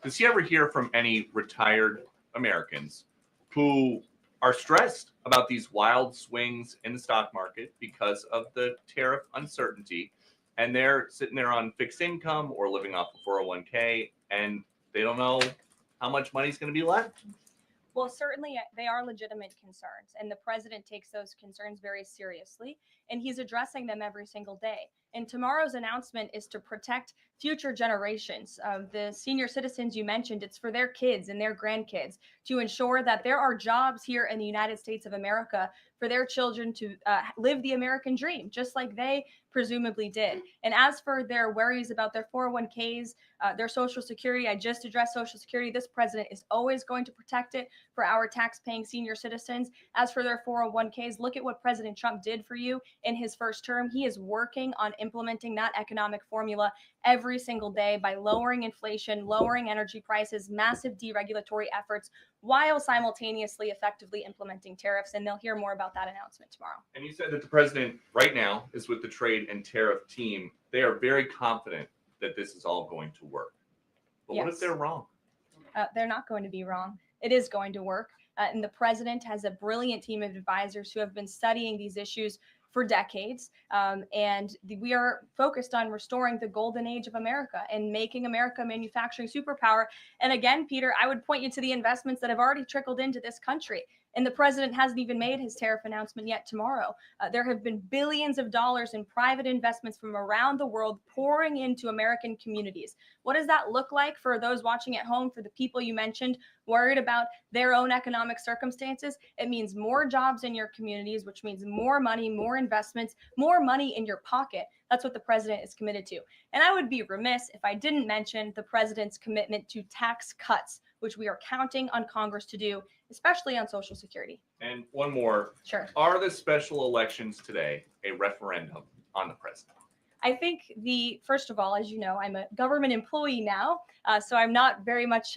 does he ever hear from any retired Americans who are stressed about these wild swings in the stock market because of the tariff uncertainty, and they're sitting there on fixed income or living off a 401k, and they don't know how much money's going to be left? Well, certainly they are legitimate concerns, and the president takes those concerns very seriously, and he's addressing them every single day. And tomorrow's announcement is to protect future generations. The senior citizens you mentioned, it's for their kids and their grandkids to ensure that there are jobs here in the United States of America for their children to live the American dream, just like they presumably did. And as for their worries about their 401ks, their Social Security, I just addressed Social Security. This president is always going to protect it for our tax-paying senior citizens. As for their 401ks, look at what President Trump did for you in his first term. He is working on implementing that economic formula every single day by lowering inflation, lowering energy prices, massive deregulatory efforts, while simultaneously effectively implementing tariffs. And they'll hear more about that announcement tomorrow. And you said that the president right now is with the trade and tariff team. They are very confident that this is all going to work. But what if they're wrong? They're not going to be wrong. It is going to work. And the president has a brilliant team of advisors who have been studying these issues for decades. And we are focused on restoring the golden age of America and making America a manufacturing superpower. And again, Peter, I would point you to the investments that have already trickled into this country. And the president hasn't even made his tariff announcement yet tomorrow. There have been billions of dollars in private investments from around the world pouring into American communities. What does that look like for those watching at home, for the people you mentioned, worried about their own economic circumstances? It means more jobs in your communities, which means more money, more investments, more money in your pocket. That's what the president is committed to. And I would be remiss if I didn't mention the president's commitment to tax cuts, which we are counting on Congress to do, especially on Social Security. And one more. Sure. Are the special elections today a referendum on the president? I think first of all, as you know, I'm a government employee now, so I'm not very much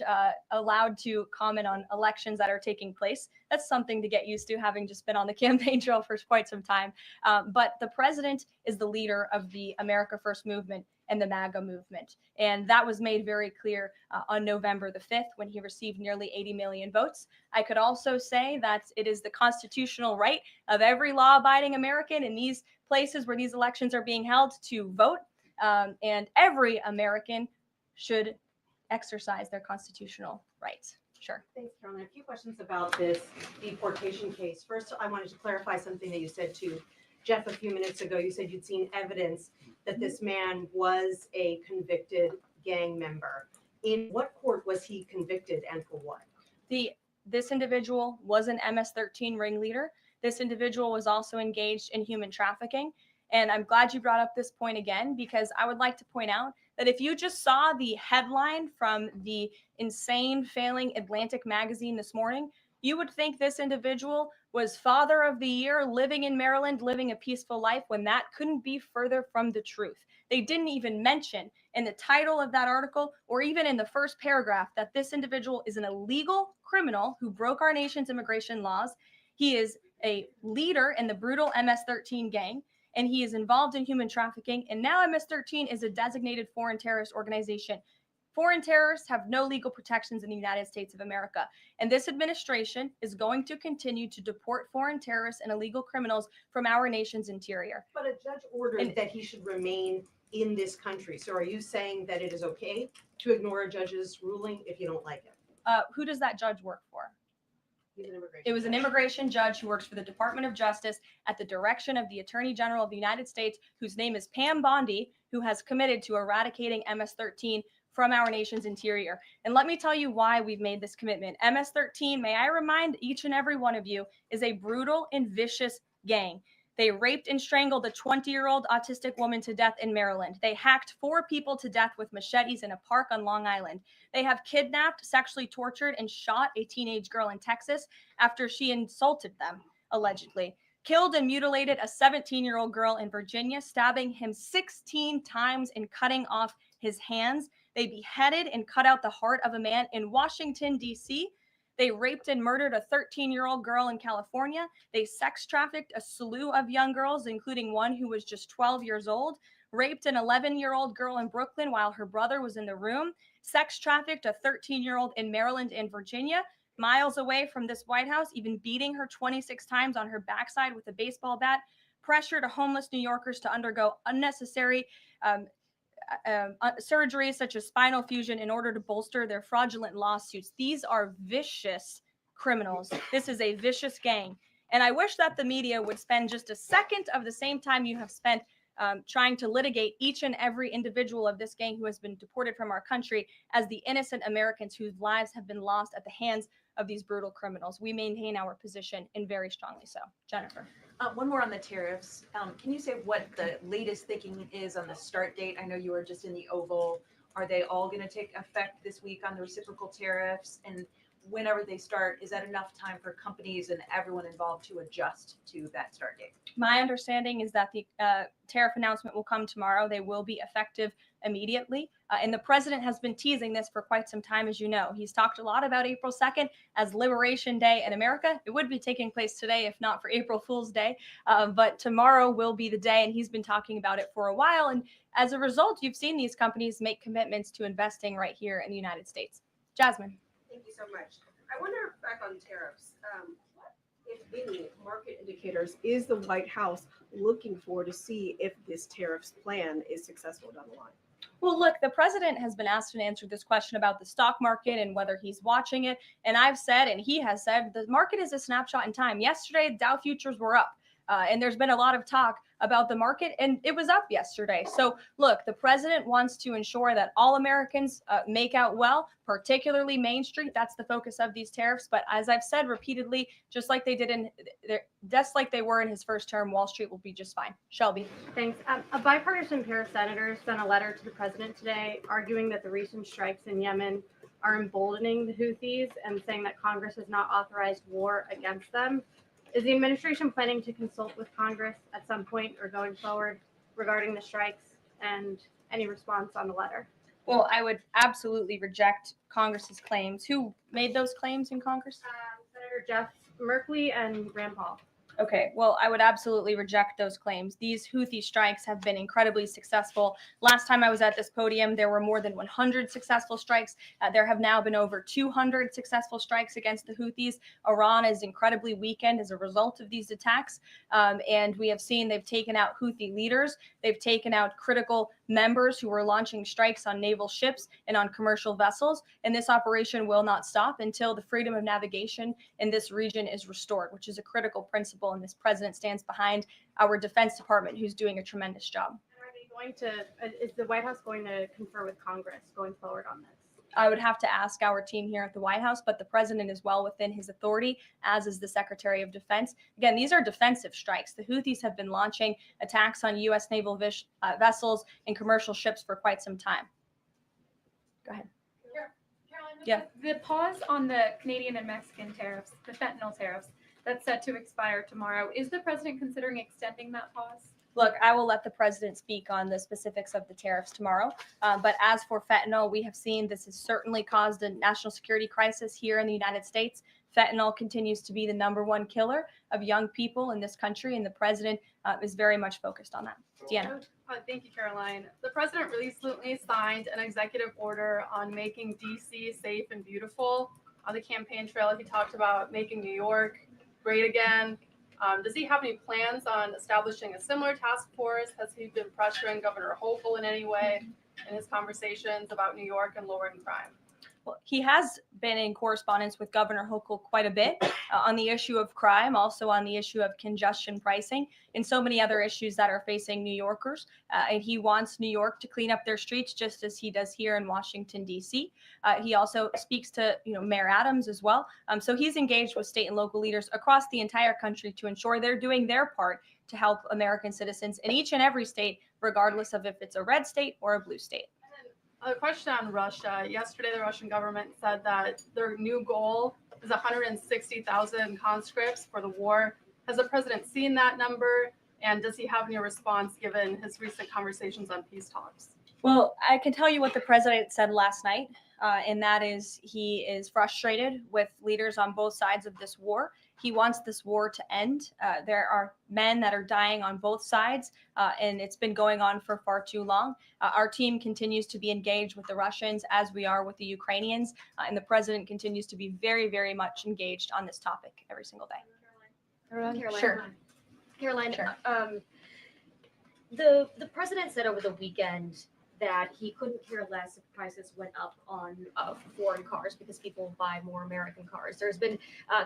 allowed to comment on elections that are taking place. That's something to get used to, having just been on the campaign trail for quite some time. But the president is the leader of the America First movement and the MAGA movement. And that was made very clear on November the 5th when he received nearly 80 million votes. I could also say that it is the constitutional right of every law-abiding American in these places where these elections are being held to vote. and every American should exercise their constitutional rights. Sure. Thanks, Carolyn. A few questions about this deportation case. First, I wanted to clarify something that you said to Jeff a few minutes ago. You said you'd seen evidence that this man was a convicted gang member. In what court was he convicted and for what? This individual was an MS-13 ringleader. This individual was also engaged in human trafficking. And I'm glad you brought up this point again, because I would like to point out that if you just saw the headline from the insane failing Atlantic magazine this morning, you would think this individual was Father of the Year, living in Maryland, living a peaceful life, when that couldn't be further from the truth. They didn't even mention in the title of that article, or even in the first paragraph, that this individual is an illegal criminal who broke our nation's immigration laws. He is a leader in the brutal MS-13 gang, and he is involved in human trafficking. And now MS-13 is a designated foreign terrorist organization. Foreign terrorists have no legal protections in the United States of America. And this administration is going to continue to deport foreign terrorists and illegal criminals from our nation's interior. But a judge ordered that he should remain in this country. So are you saying that it is okay to ignore a judge's ruling if you don't like it? Who does that judge work for? He's an immigration It was an judge. immigration judge who works for the Department of Justice at the direction of the Attorney General of the United States, whose name is Pam Bondi, who has committed to eradicating MS-13 from our nation's interior. And let me tell you why we've made this commitment. MS-13, may I remind each and every one of you, is a brutal and vicious gang. They raped and strangled a 20-year-old autistic woman to death in Maryland. They hacked 4 people to death with machetes in a park on Long Island. They have kidnapped, sexually tortured, and shot a teenage girl in Texas after she insulted them, allegedly. Killed and mutilated a 17-year-old girl in Virginia, stabbing him 16 times and cutting off his hands. They beheaded and cut out the heart of a man in Washington, D.C. They raped and murdered a 13-year-old girl in California. They sex trafficked a slew of young girls, including one who was just 12 years old. Raped an 11-year-old girl in Brooklyn while her brother was in the room. Sex trafficked a 13-year-old in Maryland and Virginia, miles away from this White House, even beating her 26 times on her backside with a baseball bat. Pressured homeless New Yorkers to undergo unnecessary surgeries such as spinal fusion in order to bolster their fraudulent lawsuits. These are vicious criminals. This is a vicious gang. And I wish that the media would spend just a second of the same time you have spent trying to litigate each and every individual of this gang who has been deported from our country as the innocent Americans whose lives have been lost at the hands of these brutal criminals. We maintain our position, and very strongly so. Jennifer. One more on the tariffs. Can you say what the latest thinking is on the start date? I know you were just in the Oval. Are they all going to take effect this week on the reciprocal tariffs? And whenever they start, is that enough time for companies and everyone involved to adjust to that start date? My understanding is that the tariff announcement will come tomorrow. They will be effective immediately. And the president has been teasing this for quite some time, as you know. He's talked a lot about April 2nd as Liberation Day in America. It would be taking place today if not for April Fool's Day. But tomorrow will be the day, and he's been talking about it for a while. And as a result, you've seen these companies make commitments to investing right here in the United States. Jasmine. Thank you so much. I wonder, back on tariffs, what, if any, market indicators is the White House looking for to see if this tariffs plan is successful down the line? Well, look, the president has been asked and answered this question about the stock market and whether he's watching it. And I've said, and he has said, the market is a snapshot in time. Yesterday, Dow futures were up. And there's been a lot of talk about the market, and it was up yesterday. So, look, the president wants to ensure that all Americans make out well, particularly Main Street. That's the focus of these tariffs. But as I've said repeatedly, just like they were in his first term, Wall Street will be just fine. Shelby. Thanks. A bipartisan pair of senators sent a letter to the president today arguing that the recent strikes in Yemen are emboldening the Houthis and saying that Congress has not authorized war against them. Is the administration planning to consult with Congress at some point or going forward regarding the strikes, and any response on the letter? Well, I would absolutely reject Congress's claims. Who made those claims in Congress? Senator Jeff Merkley and Rand Paul. Okay, well, I would absolutely reject those claims. These Houthi strikes have been incredibly successful. Last time I was at this podium, there were more than 100 successful strikes. There have now been over 200 successful strikes against the Houthis. Iran is incredibly weakened as a result of these attacks. And we have seen they've taken out Houthi leaders. They've taken out critical members who were launching strikes on naval ships and on commercial vessels. And this operation will not stop until the freedom of navigation in this region is restored, which is a critical principle. And this president stands behind our Defense Department, who's doing a tremendous job. Are they going to, is the White House going to confer with Congress going forward on this? I would have to ask our team here at the White House, but the president is well within his authority, as is the Secretary of Defense. Again, these are defensive strikes. The Houthis have been launching attacks on U.S. naval vessels and commercial ships for quite some time. Go ahead. Caroline, Yeah. The pause on the Canadian and Mexican tariffs, the fentanyl tariffs, that's set to expire tomorrow. Is the president considering extending that pause? Look, I will let the president speak on the specifics of the tariffs tomorrow. But as for fentanyl, we have seen this has certainly caused a national security crisis here in the United States. Fentanyl continues to be the #1 killer of young people in this country, and the president is very much focused on that. Deanna. Thank you, Caroline. The president recently signed an executive order on making D.C. safe and beautiful. On the campaign trail, he talked about making New York great again. Does he have any plans on establishing a similar task force? Has he been pressuring Governor Hochul in any way in his conversations about New York and lowering crime? Well, he has been in correspondence with Governor Hochul quite a bit on the issue of crime, also on the issue of congestion pricing, and so many other issues that are facing New Yorkers. And he wants New York to clean up their streets just as he does here in Washington, D.C. He also speaks to Mayor Adams as well. So he's engaged with state and local leaders across the entire country to ensure they're doing their part to help American citizens in each and every state, regardless of if it's a red state or a blue state. A question on Russia. Yesterday, the Russian government said that their new goal is 160,000 conscripts for the war. Has the president seen that number? And does he have any response given his recent conversations on peace talks? Well, I can tell you what the president said last night, and that is he is frustrated with leaders on both sides of this war. He wants this war to end. There are men that are dying on both sides, and it's been going on for far too long. Our team continues to be engaged with the Russians as we are with the Ukrainians, and the president continues to be very, very much engaged on this topic every single day. Caroline? Sure. Caroline, Sure. The president said over the weekend that he couldn't care less if prices went up on foreign cars because people buy more American cars. There's been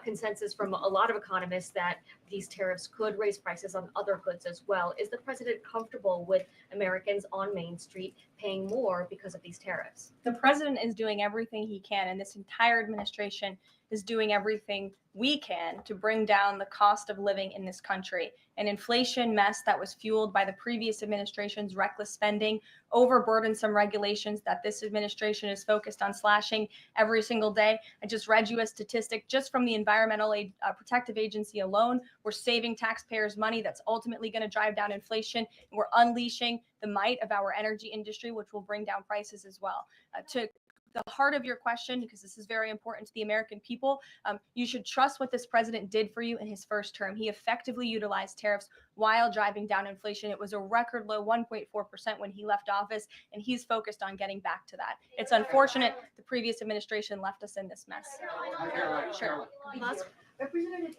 consensus from a lot of economists that these tariffs could raise prices on other goods as well. Is the president comfortable with Americans on Main Street paying more because of these tariffs? The president is doing everything he can, and this entire administration is doing everything we can to bring down the cost of living in this country. An inflation mess that was fueled by the previous administration's reckless spending, overburdensome regulations that this administration is focused on slashing every single day. I just read you a statistic just from the Environmental Protective Agency alone. We're saving taxpayers money that's ultimately going to drive down inflation. And we're unleashing the might of our energy industry, which will bring down prices as well. To the heart of your question, because this is very important to the American people, you should trust what this president did for you in his first term. He effectively utilized tariffs while driving down inflation. It was a record low 1.4% when he left office, and he's focused on getting back to that. It's unfortunate the previous administration left us in this mess. Sure. Representative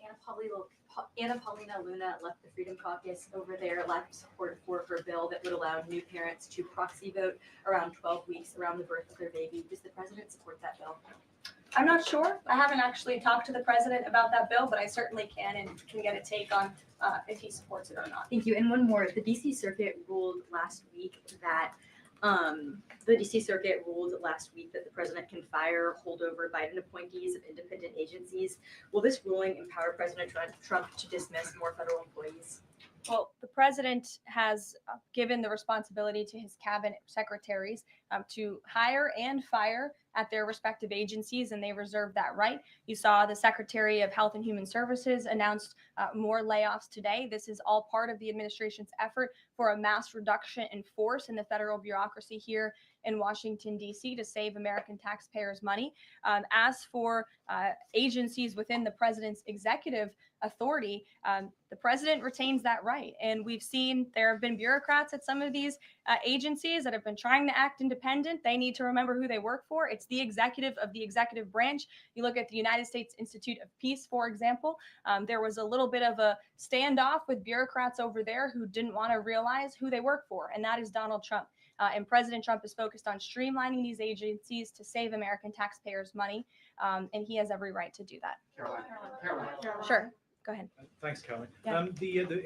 Anna Paulina Luna left the Freedom Caucus over their lack of support for her bill that would allow new parents to proxy vote around 12 weeks around the birth of their baby. Does the president support that bill? I'm not sure. I haven't actually talked to the president about that bill, but I certainly can and can get a take on if he supports it or not. Thank you. And one more. The DC Circuit ruled last week that the president can fire holdover Biden appointees of independent agencies. Will this ruling empower President Trump to dismiss more federal employees? Well, the president has given the responsibility to his cabinet secretaries to hire and fire at their respective agencies, and they reserve that right. You saw the Secretary of Health and Human Services announced more layoffs today. This is all part of the administration's effort for a mass reduction in force in the federal bureaucracy here in Washington, D.C. to save American taxpayers money. As for agencies within the president's executive authority, the president retains that right. And we've seen there have been bureaucrats at some of these agencies that have been trying to act independent. They need to remember who they work for. It's the executive of the executive branch. You look at the United States Institute of Peace, for example. There was a little bit of a standoff with bureaucrats over there who didn't want to realize who they work for, and that is Donald Trump. And President Trump is focused on streamlining these agencies to save American taxpayers money. And he has every right to do that. Caroline. Sure. Go ahead. Thanks, Caroline. Yeah.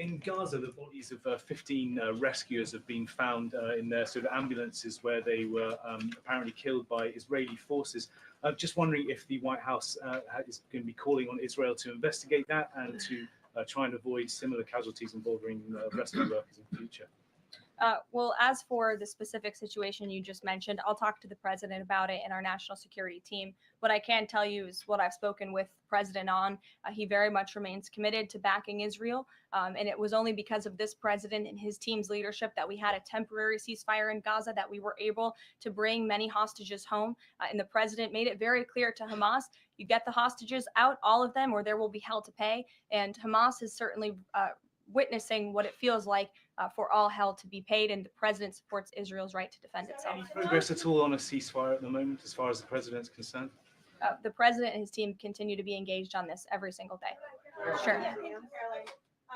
In Gaza, the bodies of 15 rescuers have been found in their sort of ambulances where they were apparently killed by Israeli forces. Just wondering if the White House is going to be calling on Israel to investigate that and to try and avoid similar casualties involving rescue workers in the future. Well, as for the specific situation you just mentioned, I'll talk to the president about it and our national security team. What I can tell you is what I've spoken with the president on. He very much remains committed to backing Israel. And it was only because of this president and his team's leadership that we had a temporary ceasefire in Gaza, that we were able to bring many hostages home. And the president made it very clear to Hamas, you get the hostages out, all of them, or there will be hell to pay. And Hamas is certainly witnessing what it feels like for all hell to be paid, and the president supports Israel's right to defend itself. Any progress at all on a ceasefire at the moment, as far as the president's concerned? The president and his team continue to be engaged on this every single day. Sure.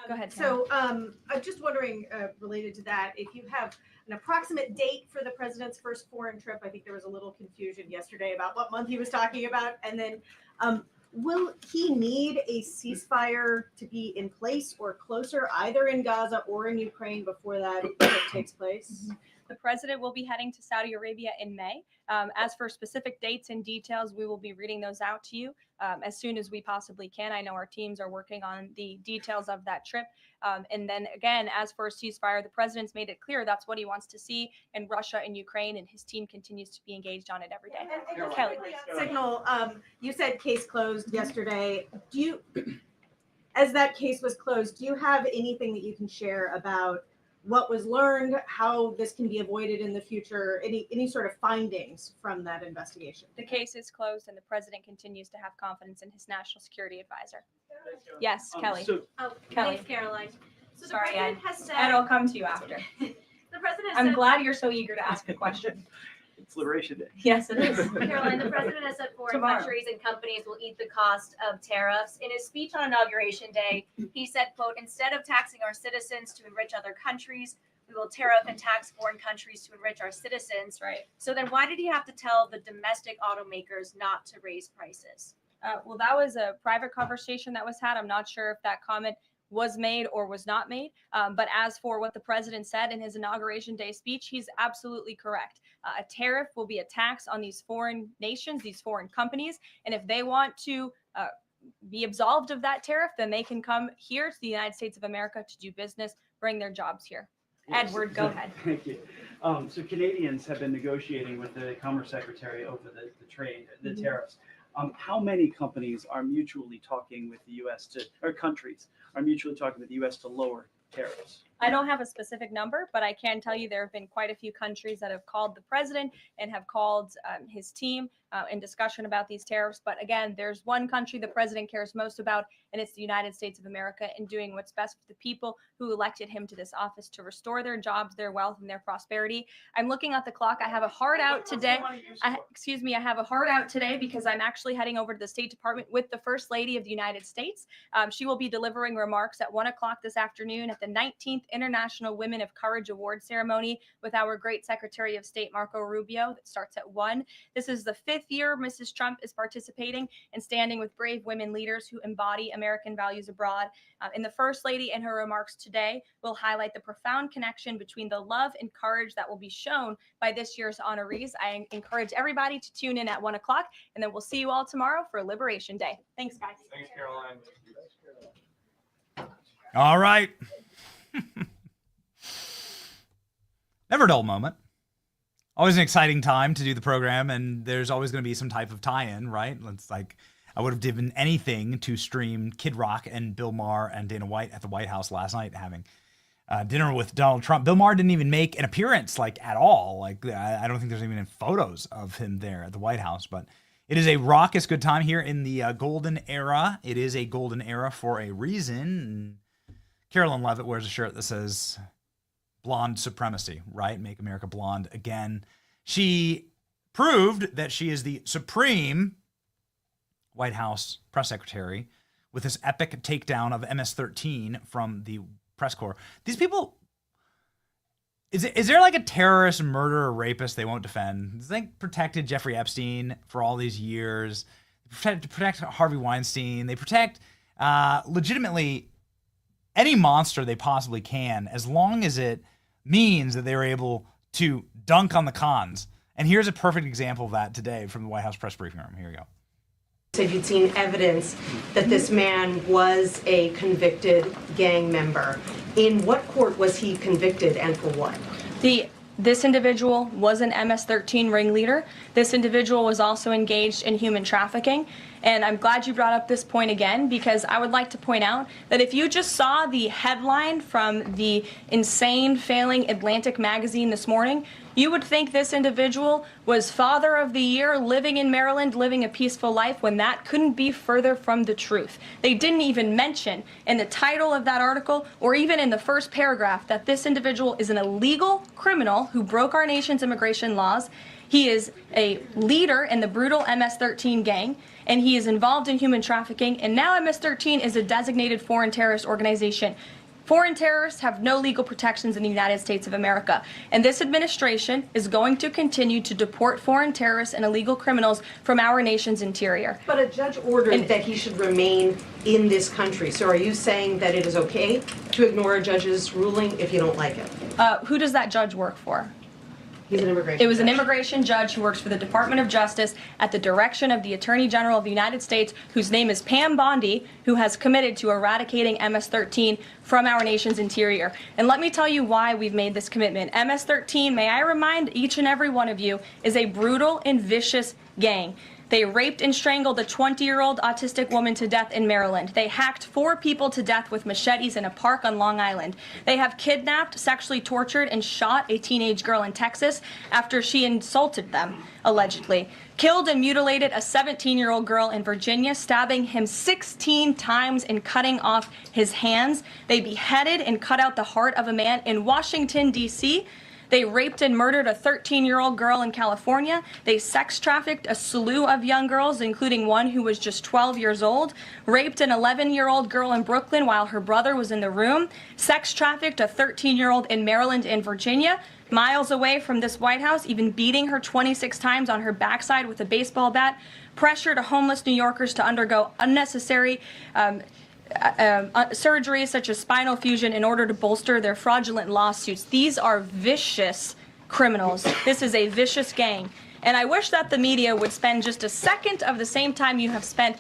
Go ahead. So I'm just wondering, related to that, if you have an approximate date for the president's first foreign trip. I think there was a little confusion yesterday about what month he was talking about. And then will he need a ceasefire to be in place or closer, either in Gaza or in Ukraine, before that trip takes place? The president will be heading to Saudi Arabia in May. As for specific dates and details, we will be reading those out to you as soon as we possibly can. I know our teams are working on the details of that trip. And then again, as for a ceasefire, the president's made it clear that's what he wants to see in Russia and Ukraine, and his team continues to be engaged on it every day. And Kelly, Signal, you said case closed yesterday. Do you, as that case was closed, do you have anything that you can share about what was learned, how this can be avoided in the future, any sort of findings from that investigation? The case is closed, and the president continues to have confidence in his national security advisor. Yes, Kelly. Kelly. Thanks, Caroline. So Sorry, the president Ed. has said. Ed, I'll come to you after. The president. I'm said, glad you're so eager to ask a question. It's Liberation Day. Yes, it is. Caroline, the president has said foreign Tomorrow. countries and companies will eat the cost of tariffs. In his speech on Inauguration Day, he said, quote, instead of taxing our citizens to enrich other countries, we will tariff and tax foreign countries to enrich our citizens. Right. So then why did he have to tell the domestic automakers not to raise prices? Well, that was a private conversation that was had. I'm not sure if that comment was made or was not made. But as for what the president said in his Inauguration Day speech, he's absolutely correct. A tariff will be a tax on these foreign nations, these foreign companies. And if they want to be absolved of that tariff, then they can come here to the United States of America to do business, bring their jobs here. Edward, go ahead. Thank you. So Canadians have been negotiating with the Commerce Secretary over the trade, the tariffs. How many companies are mutually talking with the U.S. or countries are mutually talking with the U.S. to lower tariffs? I don't have a specific number, but I can tell you there have been quite a few countries that have called the president and have called his team in discussion about these tariffs. But again, there's one country the president cares most about, and it's the United States of America, and doing what's best for the people who elected him to this office to restore their jobs, their wealth, and their prosperity. I'm looking at the clock. I have a hard out today. I have a hard out today because I'm actually heading over to the State Department with the First Lady of the United States. She will be delivering remarks at 1 o'clock this afternoon at the 19th International Women of Courage Award ceremony with our great Secretary of State, Marco Rubio, that starts at 1. This is the 5th year Mrs. Trump is participating and standing with brave women leaders who embody American values abroad. And the First Lady, in her remarks today, will highlight the profound connection between the love and courage that will be shown by this year's honorees. I encourage everybody to tune in at 1 o'clock, and then we'll see you all tomorrow for Liberation Day. Thanks, guys. Thanks, Caroline. All right. Never a dull moment. Always an exciting time to do the program, and there's always going to be some type of tie-in, right? It's like I would have given anything to stream Kid Rock and Bill Maher and Dana White at the White House last night having dinner with Donald Trump. Bill Maher didn't even make an appearance, like, at all. Like, I don't think there's even photos of him there at the White House, but it is a raucous good time here in the golden era. It is a golden era for a reason. Carolyn Levitt wears a shirt that says blonde supremacy, right? Make America blonde again. She proved that she is the supreme White House press secretary with this epic takedown of MS-13 from the press corps. These people, Is there like a terrorist, murderer, rapist they won't defend? They protected Jeffrey Epstein for all these years. They protect Harvey Weinstein. They protect legitimately any monster they possibly can, as long as it means that they were able to dunk on the cons. And here's a perfect example of that today from the White House press briefing room. Here you go. Said you'd seen evidence that this man was a convicted gang member. In what court was he convicted and for what? This individual was an MS-13 ringleader. This individual was also engaged in human trafficking. And I'm glad you brought up this point again, because I would like to point out that if you just saw the headline from the insane, failing Atlantic magazine this morning, you would think this individual was Father of the Year, living in Maryland, living a peaceful life, when that couldn't be further from the truth. They didn't even mention in the title of that article, or even in the first paragraph, that this individual is an illegal criminal who broke our nation's immigration laws. He is a leader in the brutal MS-13 gang, and he is involved in human trafficking, and now MS-13 is a designated foreign terrorist organization. Foreign terrorists have no legal protections in the United States of America, and this administration is going to continue to deport foreign terrorists and illegal criminals from our nation's interior. But a judge ordered that he should remain in this country. So are you saying that it is okay to ignore a judge's ruling if you don't like it? Who does that judge work for? He's an immigration It was an judge. immigration judge who works for the Department of Justice at the direction of the Attorney General of the United States, whose name is Pam Bondi, who has committed to eradicating MS-13 from our nation's interior. And let me tell you why we've made this commitment. MS-13, may I remind each and every one of you, is a brutal and vicious gang. They raped and strangled a 20-year-old autistic woman to death in Maryland. They hacked 4 people to death with machetes in a park on Long Island. They have kidnapped, sexually tortured, and shot a teenage girl in Texas after she insulted them, allegedly. Killed and mutilated a 17-year-old girl in Virginia, stabbing him 16 times and cutting off his hands. They beheaded and cut out the heart of a man in Washington, D.C., They raped and murdered a 13-year-old girl in California. They sex trafficked a slew of young girls, including one who was just 12 years old. Raped an 11-year-old girl in Brooklyn while her brother was in the room. Sex trafficked a 13-year-old in Maryland and Virginia. Miles away from this White House, even beating her 26 times on her backside with a baseball bat. Pressured homeless New Yorkers to undergo unnecessary surgeries such as spinal fusion in order to bolster their fraudulent lawsuits. These are vicious criminals. This is a vicious gang. And I wish that the media would spend just a second of the same time you have spent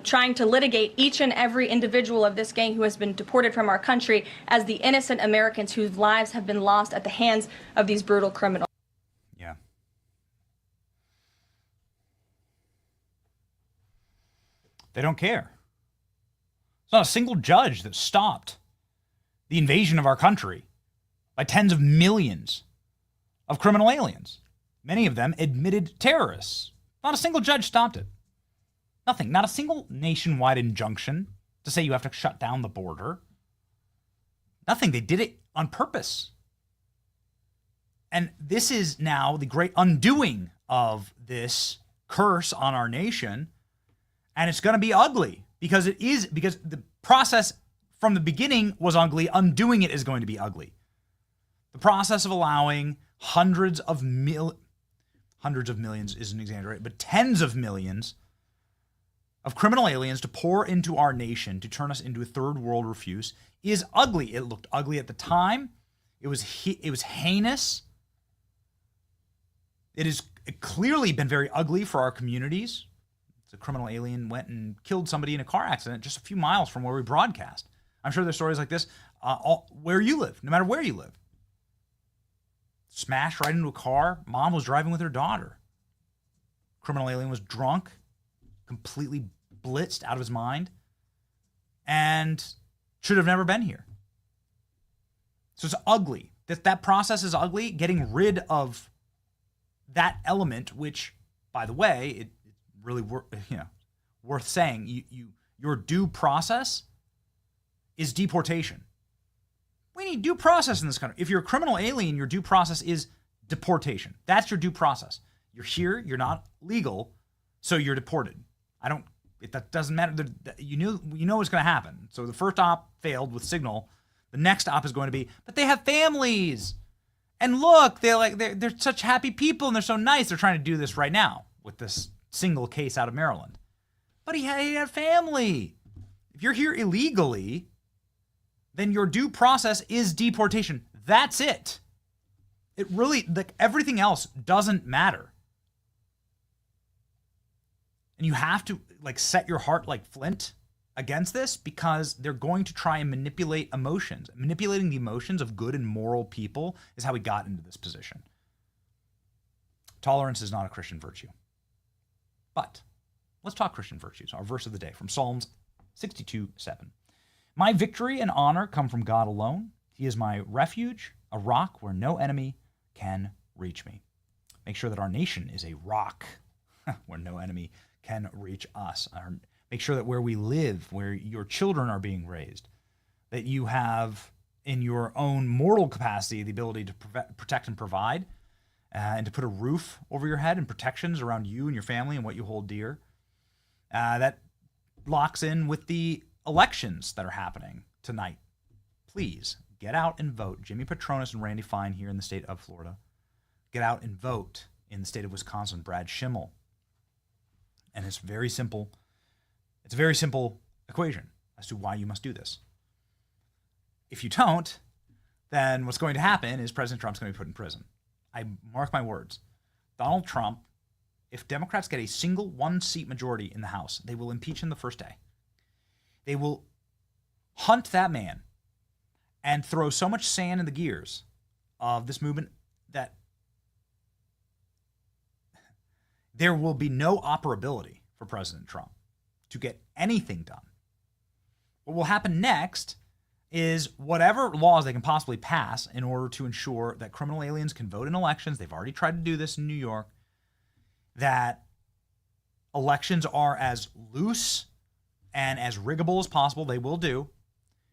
trying to litigate each and every individual of this gang who has been deported from our country as the innocent Americans whose lives have been lost at the hands of these brutal criminals. Yeah. They don't care. There's not a single judge that stopped the invasion of our country by tens of millions of criminal aliens. Many of them admitted terrorists. Not a single judge stopped it. Nothing. Not a single nationwide injunction to say you have to shut down the border. Nothing. They did it on purpose. And this is now the great undoing of this curse on our nation. And it's going to be ugly because the process from the beginning was ugly. Undoing it is going to be ugly. The process of allowing hundreds of millions isn't exaggerated, but tens of millions of criminal aliens to pour into our nation to turn us into a third world refuse is ugly. It looked ugly at the time. It was heinous. It has clearly been very ugly for our communities. A criminal alien went and killed somebody in a car accident just a few miles from where we broadcast. I'm sure there's stories like this where you live, no matter where you live. Smashed right into a car. Mom was driving with her daughter. Criminal alien was drunk, completely blitzed out of his mind, and should have never been here. So it's ugly. That process is ugly. Getting rid of that element, which, by the way, it's really worth saying. Your due process is deportation. We need due process in this country. If you're a criminal alien, your due process is deportation. That's your due process. You're here, you're not legal, so you're deported. That doesn't matter. You know what's going to happen. So the first op failed with Signal. The next op is going to be, but they have families And look, they're such happy people and they're so nice. They're trying to do this right now with this single case out of Maryland. But he had family. If you're here illegally, then your due process is deportation. That's it. It really, everything else doesn't matter. And you have to set your heart like flint against this, because they're going to try and manipulate emotions. Manipulating the emotions of good and moral people is how we got into this position. Tolerance is not a Christian virtue. But let's talk Christian virtues. Our verse of the day from Psalms 62:7. My victory and honor come from God alone. He is my refuge, a rock where no enemy can reach me. Make sure that our nation is a rock where no enemy can reach us. Make sure that where we live, where your children are being raised, that you have in your own mortal capacity the ability to protect and provide, and to put a roof over your head and protections around you and your family and what you hold dear. That locks in with the elections that are happening tonight. Please get out and vote. Jimmy Patronis and Randy Fine here in the state of Florida. Get out and vote in the state of Wisconsin, Brad Schimmel. And it's very simple. It's a very simple equation as to why you must do this. If you don't, then what's going to happen is President Trump's going to be put in prison. I mark my words. Donald Trump, if Democrats get a single one-seat majority in the House, they will impeach him the first day. They will hunt that man and throw so much sand in the gears of this movement that there will be no operability for President Trump to get anything done. What will happen next is whatever laws they can possibly pass in order to ensure that criminal aliens can vote in elections. They've already tried to do this in New York. That elections are as loose and as riggable as possible. They will do.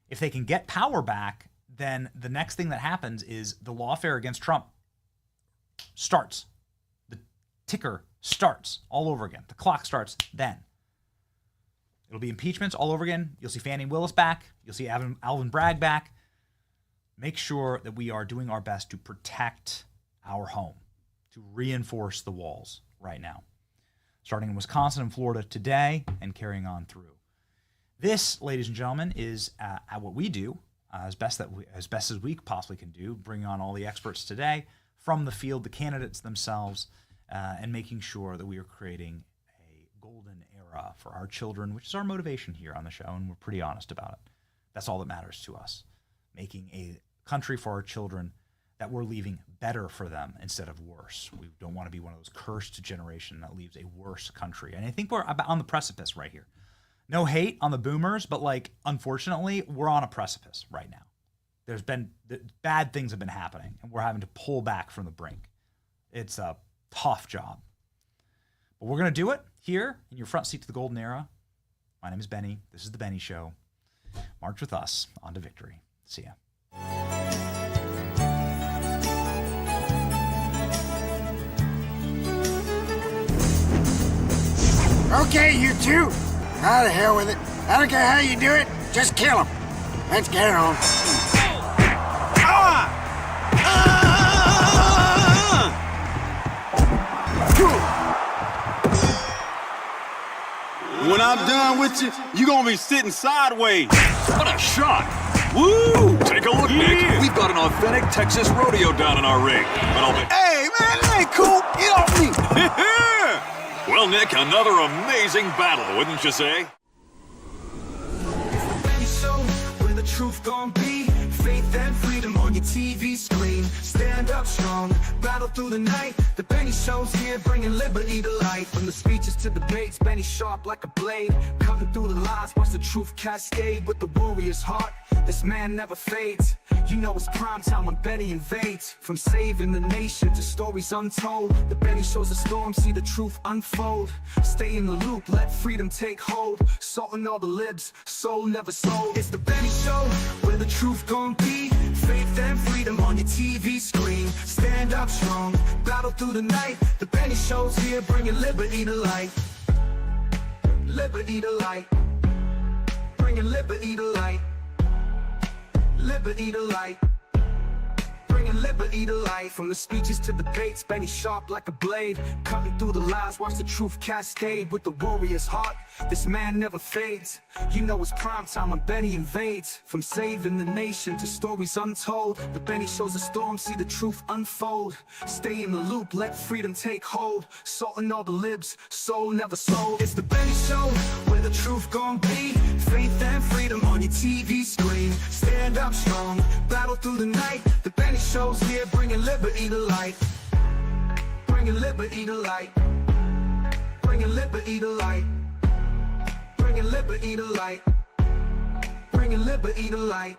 If they can get power back, then the next thing that happens is the lawfare against Trump starts. The ticker starts all over again. The clock starts then. It'll be impeachments all over again. You'll see Fannie Willis back. You'll see Alvin Bragg back. Make sure that we are doing our best to protect our home, to reinforce the walls right now, starting in Wisconsin and Florida today and carrying on through. This, ladies and gentlemen, is what we do as best as we possibly can do, bringing on all the experts today from the field, the candidates themselves, and making sure that we are creating a golden era for our children, which is our motivation here on the show, and we're pretty honest about it. That's all that matters to us, making a country for our children that we're leaving better for them instead of worse. We don't want to be one of those cursed generation that leaves a worse country. And I think we're on the precipice right here. No hate on the boomers, but unfortunately, we're on a precipice right now. There's been bad things have been happening, and we're having to pull back from the brink. It's a tough job. But we're going to do it here in your front seat to the golden era. My name is Benny. This is The Benny Show. March with us on to victory. See ya. Okay, you two. How the hell with it? I don't care how you do it. Just kill him. Let's get it on. When I'm done with you, you gonna be sitting sideways. What a shot! Woo! Take a look, Nick. We've got an authentic Texas rodeo down in our ring. But I'll be... Hey, man, that ain't cool. Get off me! Well, Nick, another amazing battle, wouldn't you say? So, where the truth gon' be, faith and freedom on your TV screen. Stand up strong, battle through the night. The Benny Show's here, bringing liberty to life. From the speeches to debates, Benny sharp like a blade, cutting through the lies, watch the truth cascade. With the warrior's heart, this man never fades. You know it's prime time when Benny invades. From saving the nation to stories untold, the Benny Show's a storm, see the truth unfold. Stay in the loop, let freedom take hold. Salting all the libs, soul never sold. It's the Benny Show, where the truth gon' be. Faith and freedom on your TV screen. Stand up strong, battle through the night. The Benny Show's here, bringing liberty to life. Liberty to light, bringing liberty to light. Liberty to light. bringing liberty to life. From the speeches to debates, Benny sharp like a blade, cutting through the lies, watch the truth cascade. With the warrior's heart, this man never fades. You know it's prime time when Benny invades. From saving the nation to stories untold, the Benny shows the storm, see the truth unfold. Stay in the loop, let freedom take hold. Salting all the libs, soul never sold. It's the Benny Show, where the truth gon' be. Faith and freedom on your TV screen. Stand up strong, battle through the night. The Benny Show's here, bringing liberty to light. Bringing liberty to light. Bringing liberty to light. Bringing liberty to light. Bringing liberty to light.